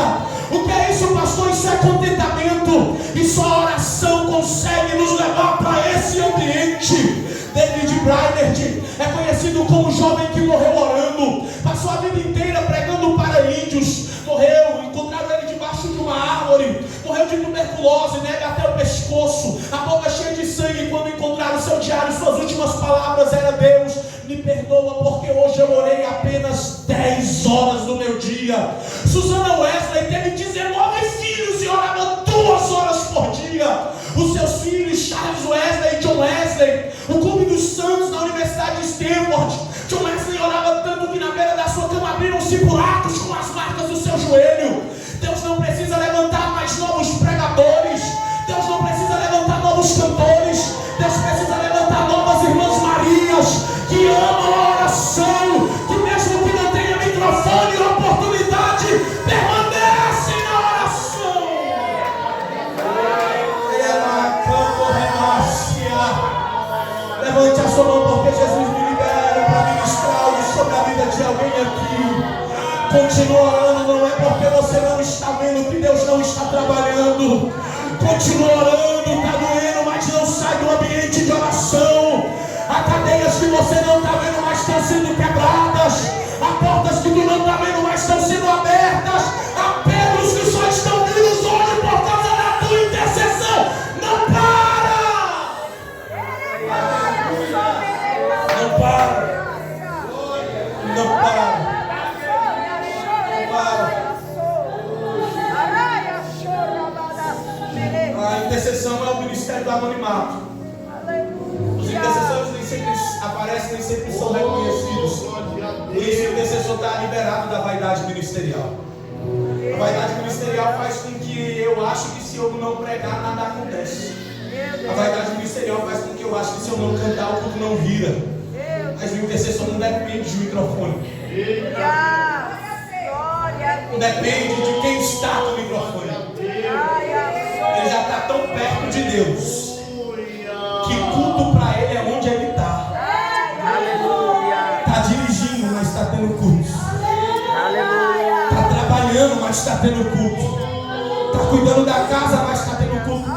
O que é isso, pastor? Isso é contentamento, e só a oração consegue nos levar para esse ambiente. David Brainerd é conhecido como o jovem que morreu orando, passou a vida inteira pregando para índios, morreu, encontraram ele debaixo de uma árvore, morreu de tuberculose, neve até o pescoço, a boca cheia de sangue. Quando encontraram seu diário, suas últimas palavras eram: Deus, me perdoa porque hoje eu orei apenas 10 horas do meu dia. Susana Wesley teve 19 filhos e orava 2 horas por dia. Os seus filhos, Charles Wesley e John Wesley, o clube dos santos na Universidade de Stanford. John Wesley orava tanto que na beira da sua cama abriram-se buracos com as marcas do seu joelho. Deus não precisa levantar mais novos pregadores, Deus não precisa levantar novos cantores, Deus precisa levantar novas irmãs Marias que amam a oração, que mesmo que não tenha microfone ou oportunidade, permanecem na oração. Levante a sua mão, porque Jesus me libera para ministrar algo sobre a vida de alguém aqui. Continua orando, não é porque você não está vendo que Deus não está trabalhando. Continua orando, está doendo, mas não sai do ambiente de oração. Há cadeias que você não está vendo, mas estão sendo quebradas. Há portas que tu não está vendo, mas estão sendo abertas. Há pedros que só estão vivos hoje por causa da tua intercessão. Não para! Não para! Não para! A intercessão é o ministério do anonimato. Os intercessores nem sempre aparecem, nem sempre são reconhecidos. Por isso o intercessor está liberado da vaidade ministerial. A vaidade ministerial faz com que eu ache que se eu não pregar, nada acontece. A vaidade ministerial faz com que eu ache que se eu não cantar, o culto não vira. Mas o intercessor não depende de microfone. Não depende de quem está no microfone. Ele já está tão perto de Deus que culto para ele é onde ele está. Está dirigindo, mas está tendo culto. Está trabalhando, mas está tendo culto. Está cuidando da casa, mas está tendo culto.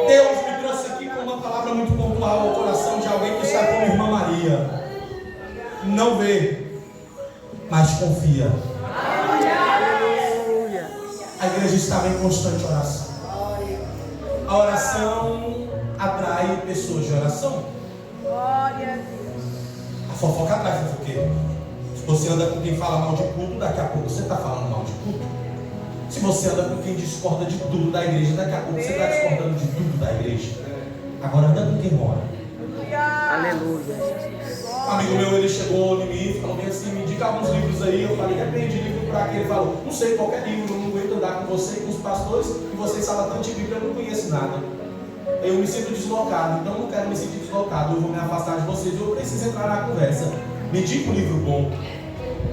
Deus me trouxe aqui com uma palavra muito pontual ao coração de alguém que está como irmã Maria. Não vê, mas confia. A igreja estava em constante oração. A oração atrai pessoas de oração. A fofoca atrai fofoqueiro. Se você anda com quem fala mal de culto, daqui a pouco você está falando mal de culto. Se você anda com quem discorda de tudo da igreja, daqui a pouco você está discordando de tudo da igreja. Agora anda com quem mora. Aleluia. Um amigo meu, ele chegou em mim e falou bem assim: me indica alguns livros aí. Eu falei: depende de livro para quê? Ele falou: não sei, qualquer livro, eu não aguento andar com você e com os pastores, e vocês falam tanto de Bíblia, eu não conheço nada. Eu me sinto deslocado, então não quero me sentir deslocado, eu vou me afastar de vocês, eu preciso entrar na conversa. Me diga um livro bom.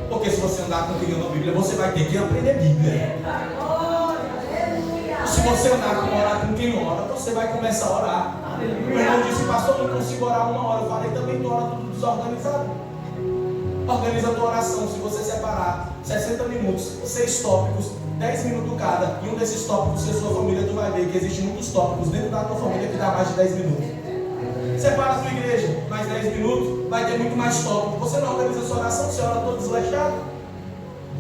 Porque se você andar com quem ama a Bíblia, você vai ter que aprender Bíblia. Se você andar com orar com quem ora, você vai começar a orar. Meu irmão disse, pastor, eu não consigo orar 1 hora. Eu falei, também tu ora tudo desorganizado. Organiza a tua oração. Se você separar 60 minutos, 6 tópicos, 10 minutos cada, e um desses tópicos ser sua família, tu vai ver que existem muitos tópicos dentro da tua família que dá mais de 10 minutos. Separa a tua igreja, mais 10 minutos, vai ter muito mais tópicos. Você não organiza a sua oração, você ora todo desleixado.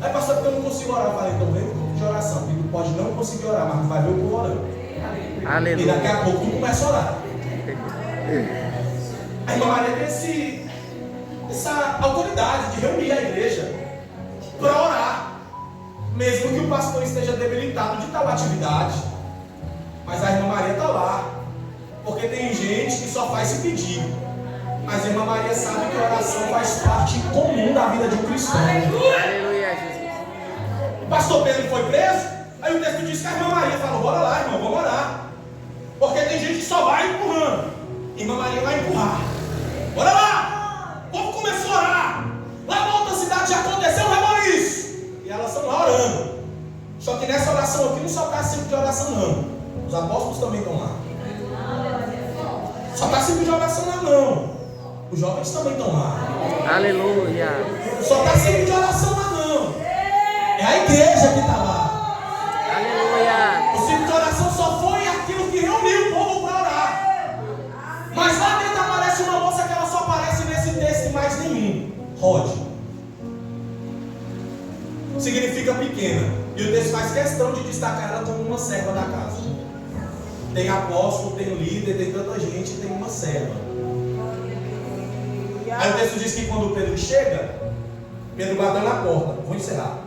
Aí, pastor, porque eu não consigo orar. Eu falei, então vem o grupo de oração. E tu pode não conseguir orar, mas tu vai ver o povo orando. Aleluia. E daqui a pouco tu começa a orar. A irmã Maria tem essa autoridade de reunir a igreja para orar, mesmo que o pastor esteja debilitado de tal atividade. Mas a irmã Maria está lá, porque tem gente que só faz se pedir. Mas a irmã Maria sabe que a oração faz parte comum da vida de um cristão. Aleluia, Jesus. O pastor Pedro foi preso, aí o texto diz que a irmã Maria falou, bora lá, irmão, vamos orar. Porque tem gente que só vai empurrando. Irmã Maria vai empurrar. Bora lá! O povo começou a orar. Lá na outra cidade já aconteceu um rebuliço. E elas estão lá orando. Só que nessa oração aqui não só está simples de oração não. Os apóstolos também estão lá. Só está simples de oração lá não. Os jovens também estão lá. Aleluia. Só está simples de oração lá não. É a igreja que está lá. Aleluia. O simples de oração só foi aquilo que reuniu o povo para orar. Mas lá dentro aparece uma moça que ela só aparece nesse texto e mais nenhum. Rode. Significa pequena. E o texto faz questão de destacar ela como uma serva da casa. Tem apóstolo, tem líder, tem tanta gente, tem uma serva. Aí o texto diz que quando Pedro chega, Pedro bateu na porta. Vou encerrar.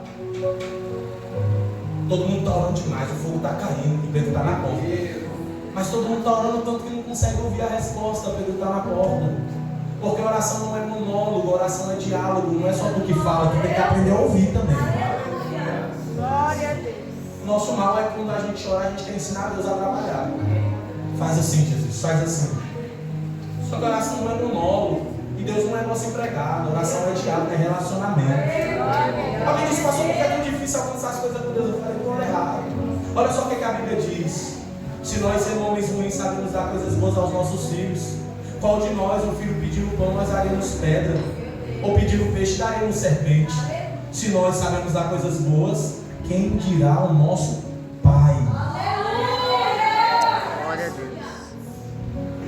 Todo mundo está orando demais, o fogo está caindo e Pedro está na porta. Mas todo mundo está orando tanto que não consegue ouvir a resposta. Pedro está na porta. Porque a oração não é monólogo, a oração é diálogo. Não é só tu que fala, tu tem que aprender a ouvir também. Glória a Deus. O nosso mal é que quando a gente ora, a gente quer ensinar a Deus a trabalhar. Faz assim, Jesus, faz assim. Só que a oração não é monólogo. E Deus não é nosso empregado. A oração é diálogo, é relacionamento. Alguém disse, pastor, porque é tão difícil alcançar as coisas com Deus? Eu falei, estou errado. Olha só o que a Bíblia diz. Se nós, sendo homens ruins, sabemos dar coisas boas aos nossos filhos, qual de nós, o filho pedindo pão, nós daremos pedra? Ou pedindo peixe, daremos serpente? Se nós sabemos dar coisas boas, quem dirá o nosso Pai? Glória a Deus.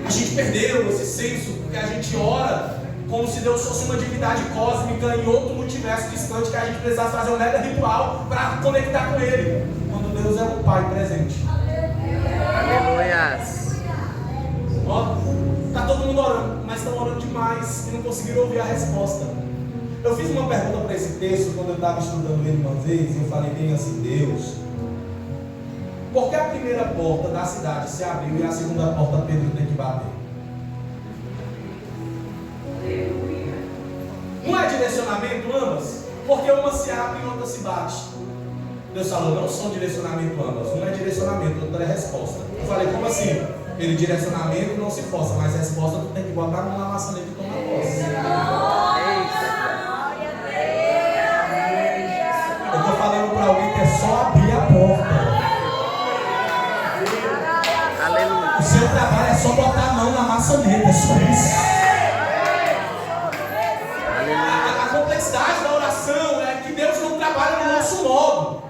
A gente perdeu esse senso, porque a gente ora como se Deus fosse uma divindade cósmica em outro multiverso distante, que a gente precisasse fazer um mega ritual para conectar com Ele, quando Deus é um Pai presente. Aleluia. Ó, está todo mundo orando, mas estão orando demais e não conseguiram ouvir a resposta. Eu fiz uma pergunta para esse texto quando eu estava estudando ele uma vez, e eu falei bem assim, Deus, por que a primeira porta da cidade se abriu e a segunda porta Pedro tem que bater? Não é direcionamento ambas? Porque uma se abre e outra se bate. Deus falou, não são direcionamento ambas. Uma é direcionamento, outra é resposta. Eu falei, como assim? Ele direcionamento não se força, mas resposta tu tem que botar a mão na maçaneta e tomar posse. Eu estou falando para alguém que é só abrir a porta. Aleluia. O seu trabalho é só botar a mão na maçaneta, é só isso. A complexidade da oração é que Deus não trabalha no nosso modo.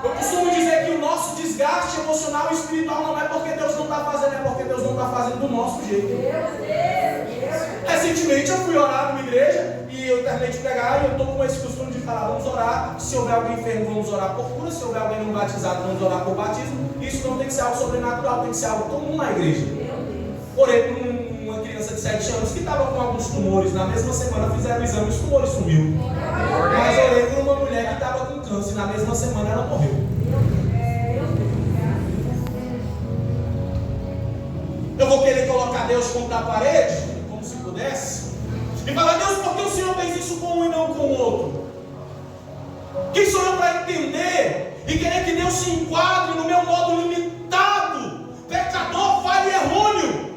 Eu costumo dizer que o nosso desgaste emocional e espiritual não é porque Deus não está fazendo, é porque Deus não está fazendo do nosso jeito. Recentemente eu fui orar numa igreja e eu terminei de pregar e eu estou com esse costume de falar, vamos orar, se houver alguém enfermo, vamos orar por cura, se houver alguém não batizado, vamos orar por batismo. Isso não tem que ser algo sobrenatural, tem que ser algo comum na igreja. Orei por uma criança de 7 anos que estava com alguns tumores, na mesma semana fizeram o exame e os tumores sumiu. Mas orei por uma mulher que estava com câncer, na mesma semana ela morreu. Eu vou querer colocar Deus contra a parede, como se pudesse, e falar, Deus, por que o Senhor fez isso com um e não com o outro? Quem sou eu para entender e querer que Deus se enquadre no meu modo limitado, pecador, falho e errôneo?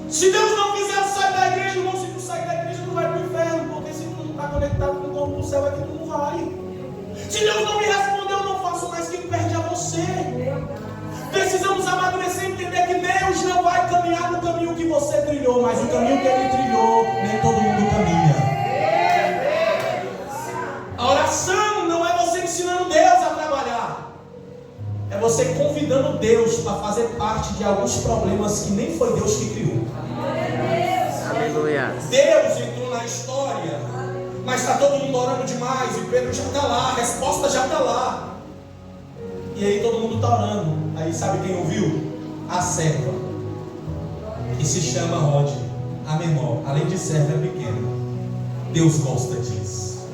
Se Deus não quiser eu sair da igreja, irmão, se tu sair da igreja, tu vai para o inferno. céu é que tu não vai. Se Deus não me respondeu, eu não faço mais, quem perde é você. Precisamos amadurecer e entender que Deus não vai caminhar no caminho que você trilhou, mas o caminho que Ele trilhou, nem todo mundo caminha. A oração não é você ensinando Deus a trabalhar, é você convidando Deus para fazer parte de alguns problemas que nem foi Deus que criou. Aleluia. Deus entrou na história, mas está todo mundo orando demais, e Pedro já está lá, a resposta já está lá. E aí todo mundo está orando. Aí sabe quem ouviu? A serva, que se chama Rod, a menor. Além de serva, é pequena. Deus gosta disso.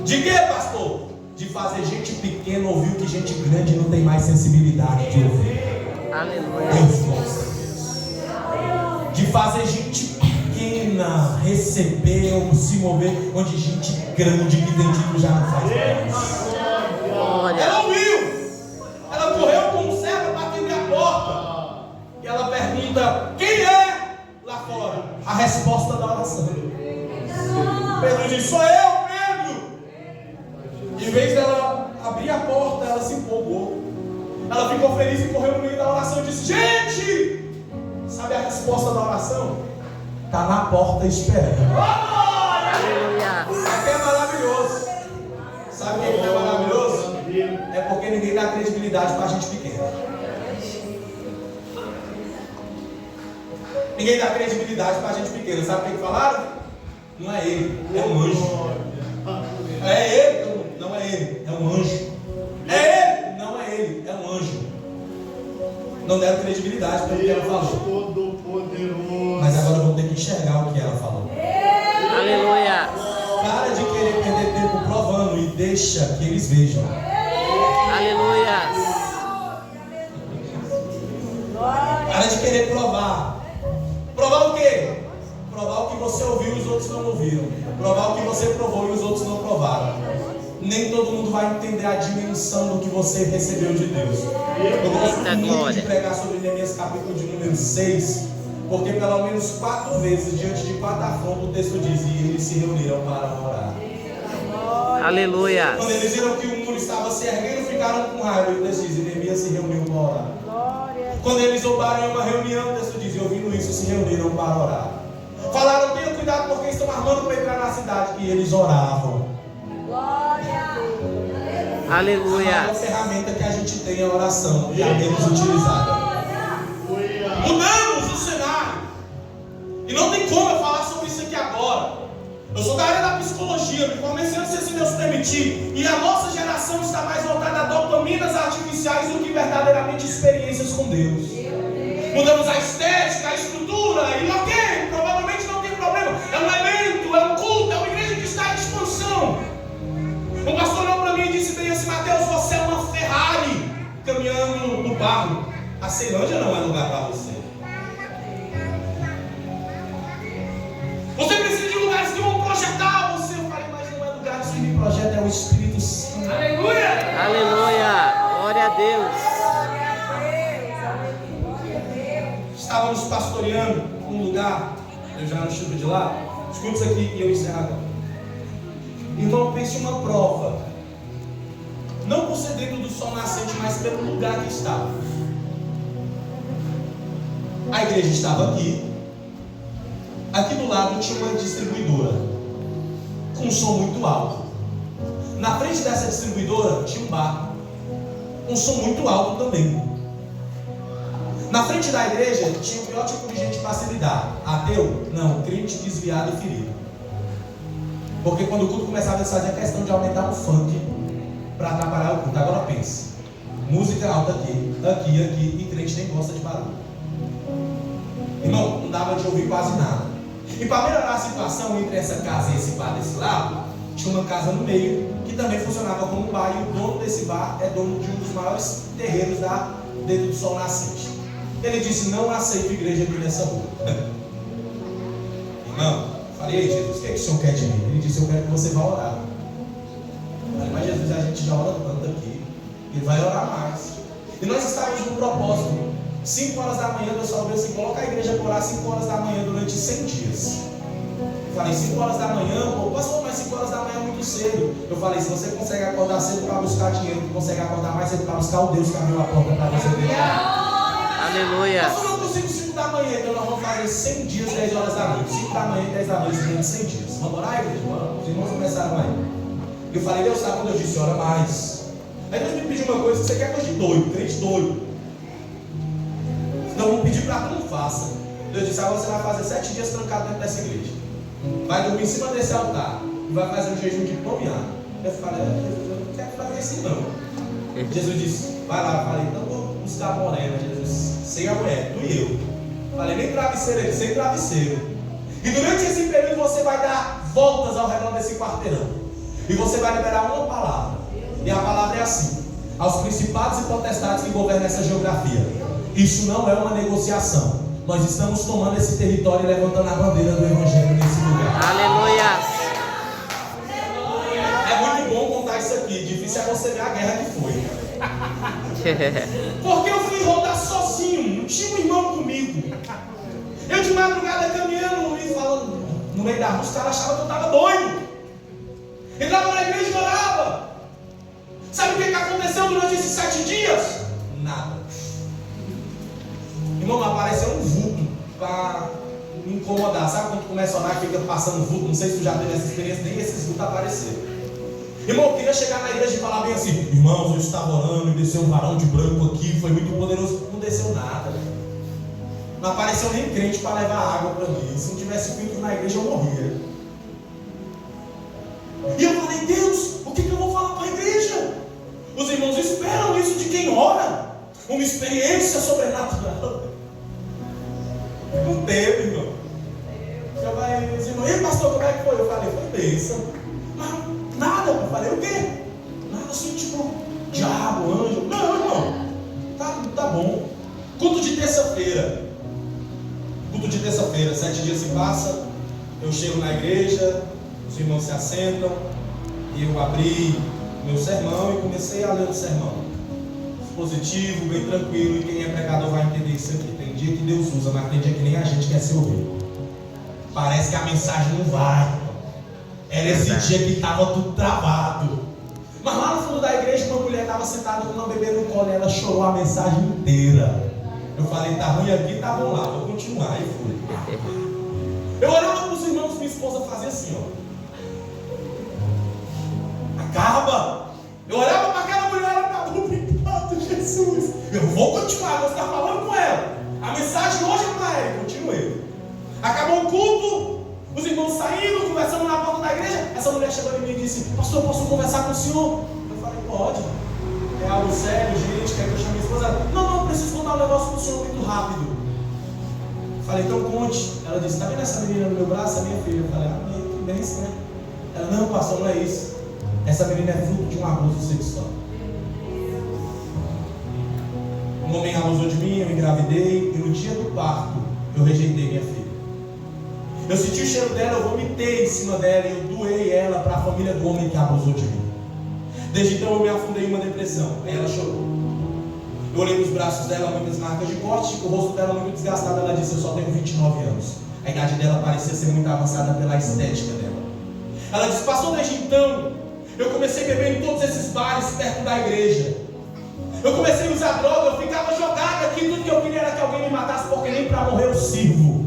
De quê, pastor? De fazer gente pequena ouvir o que gente grande não tem mais sensibilidade de ouvir. Aleluia. Deus gosta disso. De fazer gente pequena receber ou se mover, onde gente grande que tem dito já não faz mais. Glória. Ela ouviu. Ela correu com o servo para atender a porta. E ela pergunta: quem é lá fora? A resposta da oração. Pedro diz: sou eu, Pedro. Em vez dela abrir a porta, ela se empolgou. Ela ficou feliz e correu no meio da oração e disse: gente, sabe a resposta da oração? Está na porta esperando. Aleluia. Aqui é maravilhoso. Sabe o que é maravilhoso? É porque ninguém dá credibilidade para a gente pequena. Ninguém dá credibilidade para a gente pequena. Sabe o que falaram? Não é ele, é um anjo. É ele, não é ele, é um anjo. É ele, não é ele, é um anjo. Não deram credibilidade para o que ela falou. Mas agora vão ter que enxergar o que ela falou. Aleluia. Para de querer perder tempo provando e deixa que eles vejam. Aleluia. Para de querer provar. Provar o quê? Provar o que você ouviu e os outros não ouviram. Provar o que você provou e os outros não provaram. Nem todo mundo vai entender a dimensão do que você recebeu de Deus. Eu gosto muito de pregar sobre Neemias capítulo de número 6, porque pelo menos 4 vezes, diante de 4 afrontas, o texto diz: e eles se reuniram para orar. Aleluia. Quando eles viram que o muro estava se erguendo, ficaram com raiva. E o texto diz: e Neemias se reuniu para orar. Quando eles ouvaram em uma reunião, o texto diz: e ouvindo isso, se reuniram para orar. Falaram: tenham cuidado porque estão armando para entrar na cidade. E eles oravam. Aleluia. A maior ferramenta que a gente tem é a oração, e a menos utilizada. Mudamos o cenário. E não tem como eu falar sobre isso aqui agora. Eu sou da área da psicologia, me formei em ciência, se Deus permitir. E a nossa geração está mais voltada a dopaminas artificiais do que verdadeiramente experiências com Deus. Mudamos a estética, a estrutura, e ok, provavelmente não tem problema. É um evento, é um culto, é uma igreja que está em expansão. Um pastor olhou para mim e disse bem assim: Mateus, você é uma Ferrari caminhando no barro. A Ceilândia não é lugar para você. Você precisa de lugares que vão projetar você. Eu falei: mas não é lugar que me projeta, é o Espírito Santo. Aleluia! Aleluia. Glória a Deus. Estávamos pastoreando um lugar, eu já não estive de lá. Escuta isso aqui e eu encerro agora. Irmão, pense uma prova. Não por ser dentro do sol nascente, mas pelo lugar que estava. A igreja estava aqui. Aqui do lado tinha uma distribuidora com um som muito alto. Na frente dessa distribuidora tinha um bar com um som muito alto também. Na frente da igreja tinha o pior tipo de gente para se lidar. Ateu? Não, crente desviado e ferido. Porque quando o culto começava, eles faziam questão de aumentar o funk para atrapalhar o culto. Agora pense: música alta aqui, aqui, aqui, e crente nem gosta de barulho. Irmão, não dava de ouvir quase nada. E para melhorar a situação entre essa casa e esse bar desse lado, tinha uma casa no meio que também funcionava como bar, e o dono desse bar é dono de um dos maiores terreiros dentro do sol nascente. Ele disse: não aceito igreja aqui nessa rua. Irmão, falei: ei, Jesus, o que é que o Senhor quer de mim? Ele disse: eu quero que você vá orar. Eu falei: mas Jesus, a gente já ora tanto aqui, ele vai orar mais. E nós estávamos no propósito. 5 horas da manhã, Deus falou assim: coloca a igreja para orar 5 horas da manhã durante 100 dias. Eu falei: 5 horas da manhã, pô, pastor, mas 5 horas da manhã é muito muito cedo. Eu falei, se você consegue acordar cedo para buscar dinheiro, tu consegue acordar mais cedo para buscar o Deus que abriu a porta para você ver. Aleluia. Mas eu não consigo 5 da manhã, então nós vamos fazer 100 dias, 10 horas da noite. 5 da manhã e 10 da noite, durante 100 dias. Vamos orar, igreja? Vamos. Os irmãos começaram aí. Eu falei, Deus sabe quando eu disse, ora mais. Aí Deus me pediu uma coisa que você quer coisa de doido, crente doido. Senão vamos pedir para que não faça. Deus disse, agora você vai fazer 7 dias trancado dentro dessa igreja. Vai dormir em cima desse altar. E vai fazer um jejum de pão e água. Eu falei, Jesus, eu não quero fazer isso não. Jesus disse, vai lá. Eu falei, então vou buscar a morena. Jesus, sem a mulher, tu e eu. Falei, nem travesseiro, ele sem travesseiro. E durante esse período você vai dar voltas ao redor desse quarteirão. E você vai liberar uma palavra. E a palavra é assim: aos principados e potestades que governam essa geografia, isso não é uma negociação. Nós estamos tomando esse território e levantando a bandeira do Evangelho nesse lugar. Aleluia. É muito bom contar isso aqui. Difícil é você ver a guerra que foi. Porque eu fui rodar sozinho. Não tinha um irmão comigo. Eu de madrugada caminhando e falando no meio da rua, os caras achavam que eu estava doido. Entrava na igreja e orava. Sabe o que aconteceu durante esses 7 dias? Nada. Irmão, apareceu um vulto para me incomodar. Sabe quando tu começa a orar e fica passando vulto? Não sei se tu já teve essa experiência, nem esses vultos apareceram. Irmão, eu queria chegar na igreja e falar bem assim: irmãos, eu estava orando e desceu um varão de branco aqui, foi muito poderoso. Não desceu nada. Não apareceu nem crente para levar água para mim. Se não tivesse filtro na igreja, eu morria. E eu falei, Deus, o que eu vou falar para a igreja? Os irmãos esperam isso de quem ora. Uma experiência sobrenatural. Não teve, irmão. Eu falei, os irmãos, e pastor, como é que foi? Eu falei, foi bênção. Mas nada, eu falei, o quê? Nada assim, tipo, diabo, anjo. Não, irmão. Tá bom. Culto de terça-feira. Culto de terça-feira, 7 dias se passa. Eu chego na igreja, os irmãos se assentam. E eu abri meu sermão e comecei a ler o sermão. Positivo, bem tranquilo, e quem é pregador vai entender isso aqui. Tem dia que Deus usa, mas tem dia que nem a gente quer se ouvir. Parece que a mensagem não vai. Era esse dia que estava tudo travado. Mas lá no fundo da igreja, uma mulher estava sentada com uma bebê no colo e ela chorou a mensagem inteira. Eu falei, tá ruim aqui, tá bom lá, vou continuar. E fui. Eu orava para os irmãos, minha esposa fazia assim, ó. Acaba. Eu olhava para aquela mulher, ela estava obrigado, Jesus. Eu vou continuar, você está falando com ela. A mensagem hoje é para ela. Continuei. Acabou o culto, os irmãos saindo, conversando na porta da igreja. Essa mulher chegou em mim e disse, pastor, posso conversar com o senhor? Eu falei, pode. É algo sério, gente, quer que eu chame minha esposa? Não, preciso contar um negócio para o senhor muito rápido. Eu falei, então conte. Ela disse, está vendo essa menina no meu braço? É minha filha. Eu falei, amém, que bênção, né? Ela, não, pastor, não é isso. Essa menina é fruto de um abuso sexual. Um homem abusou de mim, eu engravidei, e no dia do parto, eu rejeitei minha filha. Eu senti o cheiro dela, eu vomitei em cima dela, e eu doei ela para a família do homem que abusou de mim. Desde então eu me afundei em uma depressão. Aí ela chorou. Eu olhei nos braços dela, muitas marcas de corte, o rosto dela muito desgastado. Ela disse, eu só tenho 29 anos. A idade dela parecia ser muito avançada pela estética dela. Ela disse, pastor, desde então eu comecei a beber em todos esses bares perto da igreja. Eu comecei a usar droga, eu ficava jogado aqui, tudo que eu queria era que alguém me matasse, porque nem para morrer eu sirvo.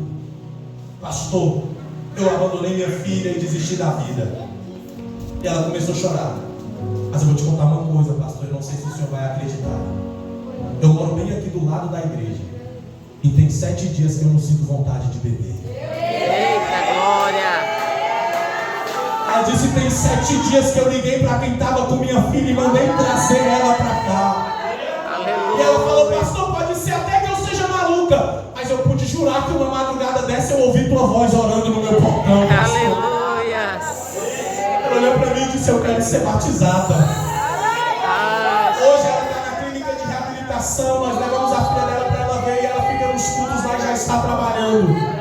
Pastor, eu abandonei minha filha e desisti da vida. E ela começou a chorar. Mas eu vou te contar uma coisa, pastor, eu não sei se o senhor vai acreditar. Eu moro bem aqui do lado da igreja. E tem 7 dias que eu não sinto vontade de beber. Eita glória! Ela disse, tem 7 dias que eu liguei para quem estava com minha filha e mandei trazer ela para cá. Aleluia! E ela falou, pastor, pode ser até que eu seja maluca, mas eu pude jurar que uma madrugada dessa eu ouvi tua voz orando no meu portão. Aleluia! Ela olhou para mim e disse, eu quero ser batizada. Hoje ela está na clínica de reabilitação, nós levamos a filha dela para ela ver e ela fica nos cultos lá e já está trabalhando.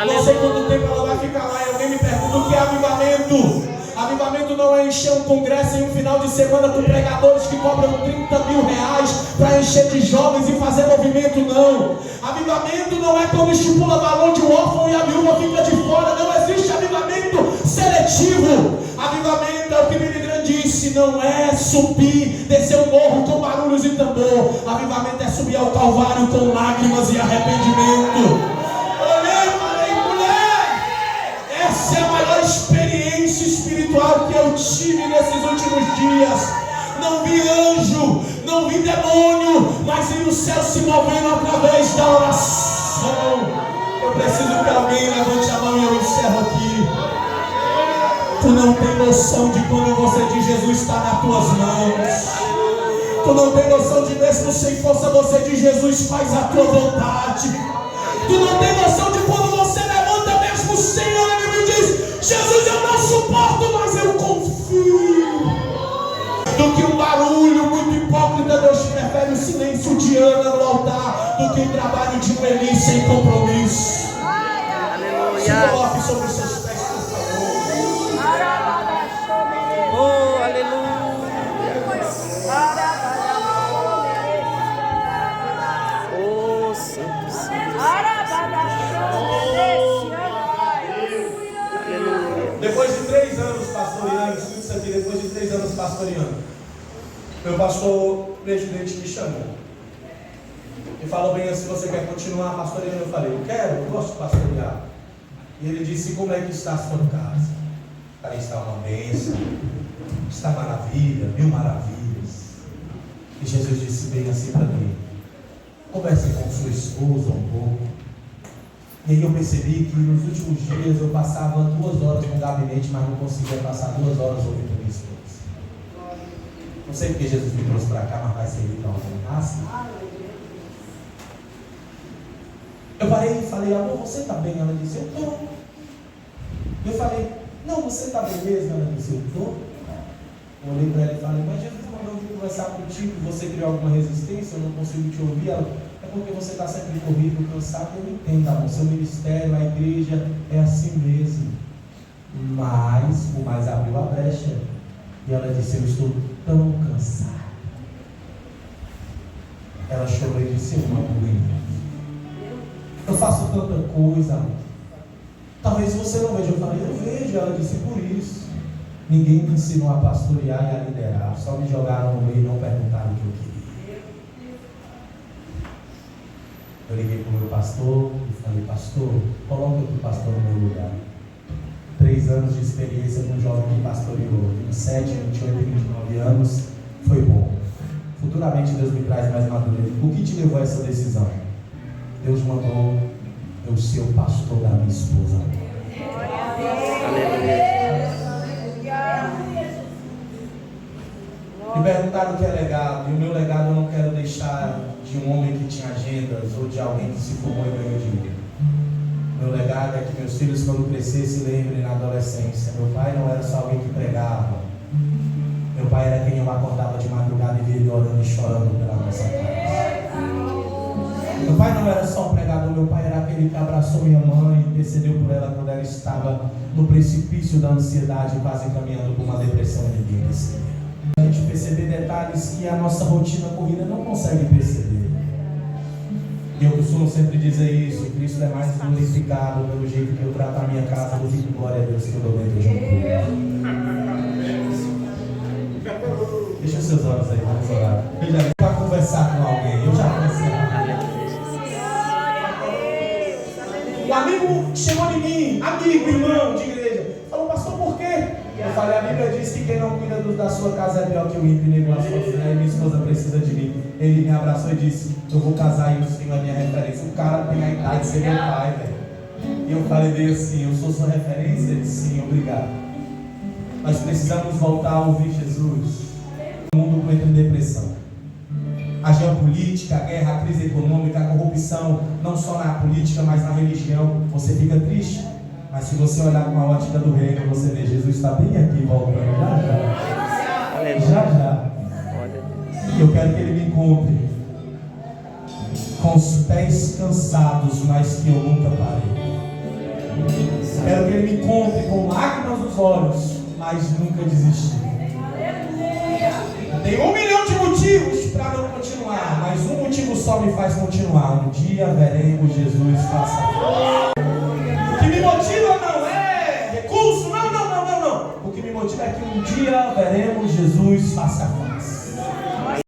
Não sei quanto tempo ela vai ficar lá. E alguém me pergunta o que é avivamento. Avivamento não é encher um congresso em um final de semana com pregadores que cobram 30 mil reais para encher de jovens e fazer movimento, não. Avivamento não é como estipula valor de um órfão e a viúva fica de fora. Não existe avivamento seletivo. objetivo. Avivamento é o que Billy Graham disse, não é subir, descer o morro com barulhos e tambor. Avivamento é subir ao Calvário com lágrimas e arrependimento. Falei, mulher, essa é a maior experiência espiritual que eu tive nesses últimos dias. Não vi anjo, não vi demônio, mas vi o céu se movendo através da oração. Eu preciso que alguém levante a mão e eu encerro aqui. Tu não tem noção de quando você diz Jesus está nas tuas mãos. Tu não tem noção de mesmo sem força você diz Jesus faz a tua vontade. Tu não tem noção de quando você levanta mesmo sem ânimo e diz Jesus eu não suporto, mas eu confio. Do que um barulho muito hipócrita, Deus prefere o silêncio de Ana no altar do que o trabalho de um Eli sem compromisso. Se coloque sobre os seus pés, por favor. Oh, aleluia. Oh, Santo Senhor. Aleluia. Depois de 3 anos pastoreando, escuta isso aqui, depois de 3 anos pastoreando, meu pastor presidente me chamou e falou bem assim: você quer continuar pastoreando? Eu falei, eu quero, eu gosto de pastorear. E ele disse, como é que está a sua casa? Eu falei, está uma bênção, está maravilha, 1000 maravilhas. E Jesus disse bem assim para mim, converse com sua esposa um pouco. E aí eu percebi que nos últimos dias eu passava 2 horas no gabinete, mas não conseguia passar 2 horas ouvindo minha esposa. Não sei porque Jesus me trouxe para cá, mas vai servir para alguém. Assim. Eu parei e falei, amor, você está bem? Ela disse, eu estou. Eu falei, não, você está bem mesmo? Ela disse, eu estou. Eu olhei para ela e falei, mas Jesus mandou vir conversar contigo, você criou alguma resistência, eu não consigo te ouvir. Ela, é porque você está sempre corrido, cansado. Eu entendo, amor, seu ministério, a igreja é assim mesmo. Mas o mais abriu a brecha. E ela disse, eu estou tão cansada. Ela chorou e disse, eu não aguento. Eu faço tanta coisa. Talvez você não veja. Eu falei, eu vejo. Ela disse, por isso. Ninguém me ensinou a pastorear e a liderar. Só me jogaram no meio e não perguntaram o que eu queria. Eu liguei para o meu pastor e falei, pastor, coloca outro pastor no meu lugar. 3 anos de experiência com um jovem que pastoreou. 27, 28 e 29 anos. Foi bom. Futuramente Deus me traz mais madureza. O que te levou a essa decisão? Deus mandou eu ser o pastor da minha esposa. Me perguntaram o que é legado. E o meu legado eu não quero deixar de um homem que tinha agendas ou de alguém que se formou e ganhou dinheiro. Meu legado é que meus filhos, quando crescer, se lembrem na adolescência. Meu pai não era só alguém que pregava. Meu pai era quem eu acordava de madrugada e via ele orando e chorando pela nossa casa. Meu pai não era só um pregador, meu pai era aquele que abraçou minha mãe e intercedeu por ela quando ela estava no precipício da ansiedade, quase caminhando por uma depressão e ninguém percebeu. A gente perceber detalhes que a nossa rotina corrida não consegue perceber. E eu costumo sempre dizer isso, Cristo é mais glorificado pelo jeito que eu trato a minha casa, do que glória a Deus que eu dou dentro de um culto. Deixa os seus olhos aí, vamos orar. Eu já vim para conversar com alguém, eu já conversei. Um amigo chegou em mim, amigo, irmão de igreja, falou, pastor, por quê? Eu falei, a Bíblia diz que quem não cuida da sua casa é pior que o ímpio, negou as suas filhas, e minha esposa precisa de mim. Ele me abraçou e disse, eu vou casar e o Senhor é minha referência. O cara tem a idade de ser meu pai, velho. E eu falei bem assim, eu sou sua referência? Ele disse, sim, obrigado. Nós precisamos voltar a ouvir Jesus. O mundo entra em depressão. A geopolítica, a guerra, a crise econômica, a corrupção, não só na política, mas na religião. Você fica triste? Mas se você olhar com a ótica do reino, você vê Jesus está bem aqui voltando, já. E eu quero que ele me encontre com os pés cansados, mas que eu nunca parei. Quero que ele me encontre com lágrimas nos olhos, mas nunca desisti. Tem 1 milhão de motivos para não continuar, mas um motivo só me faz continuar. Um dia veremos Jesus face a face. O que me motiva não é recurso, não. é que um dia veremos Jesus face a face.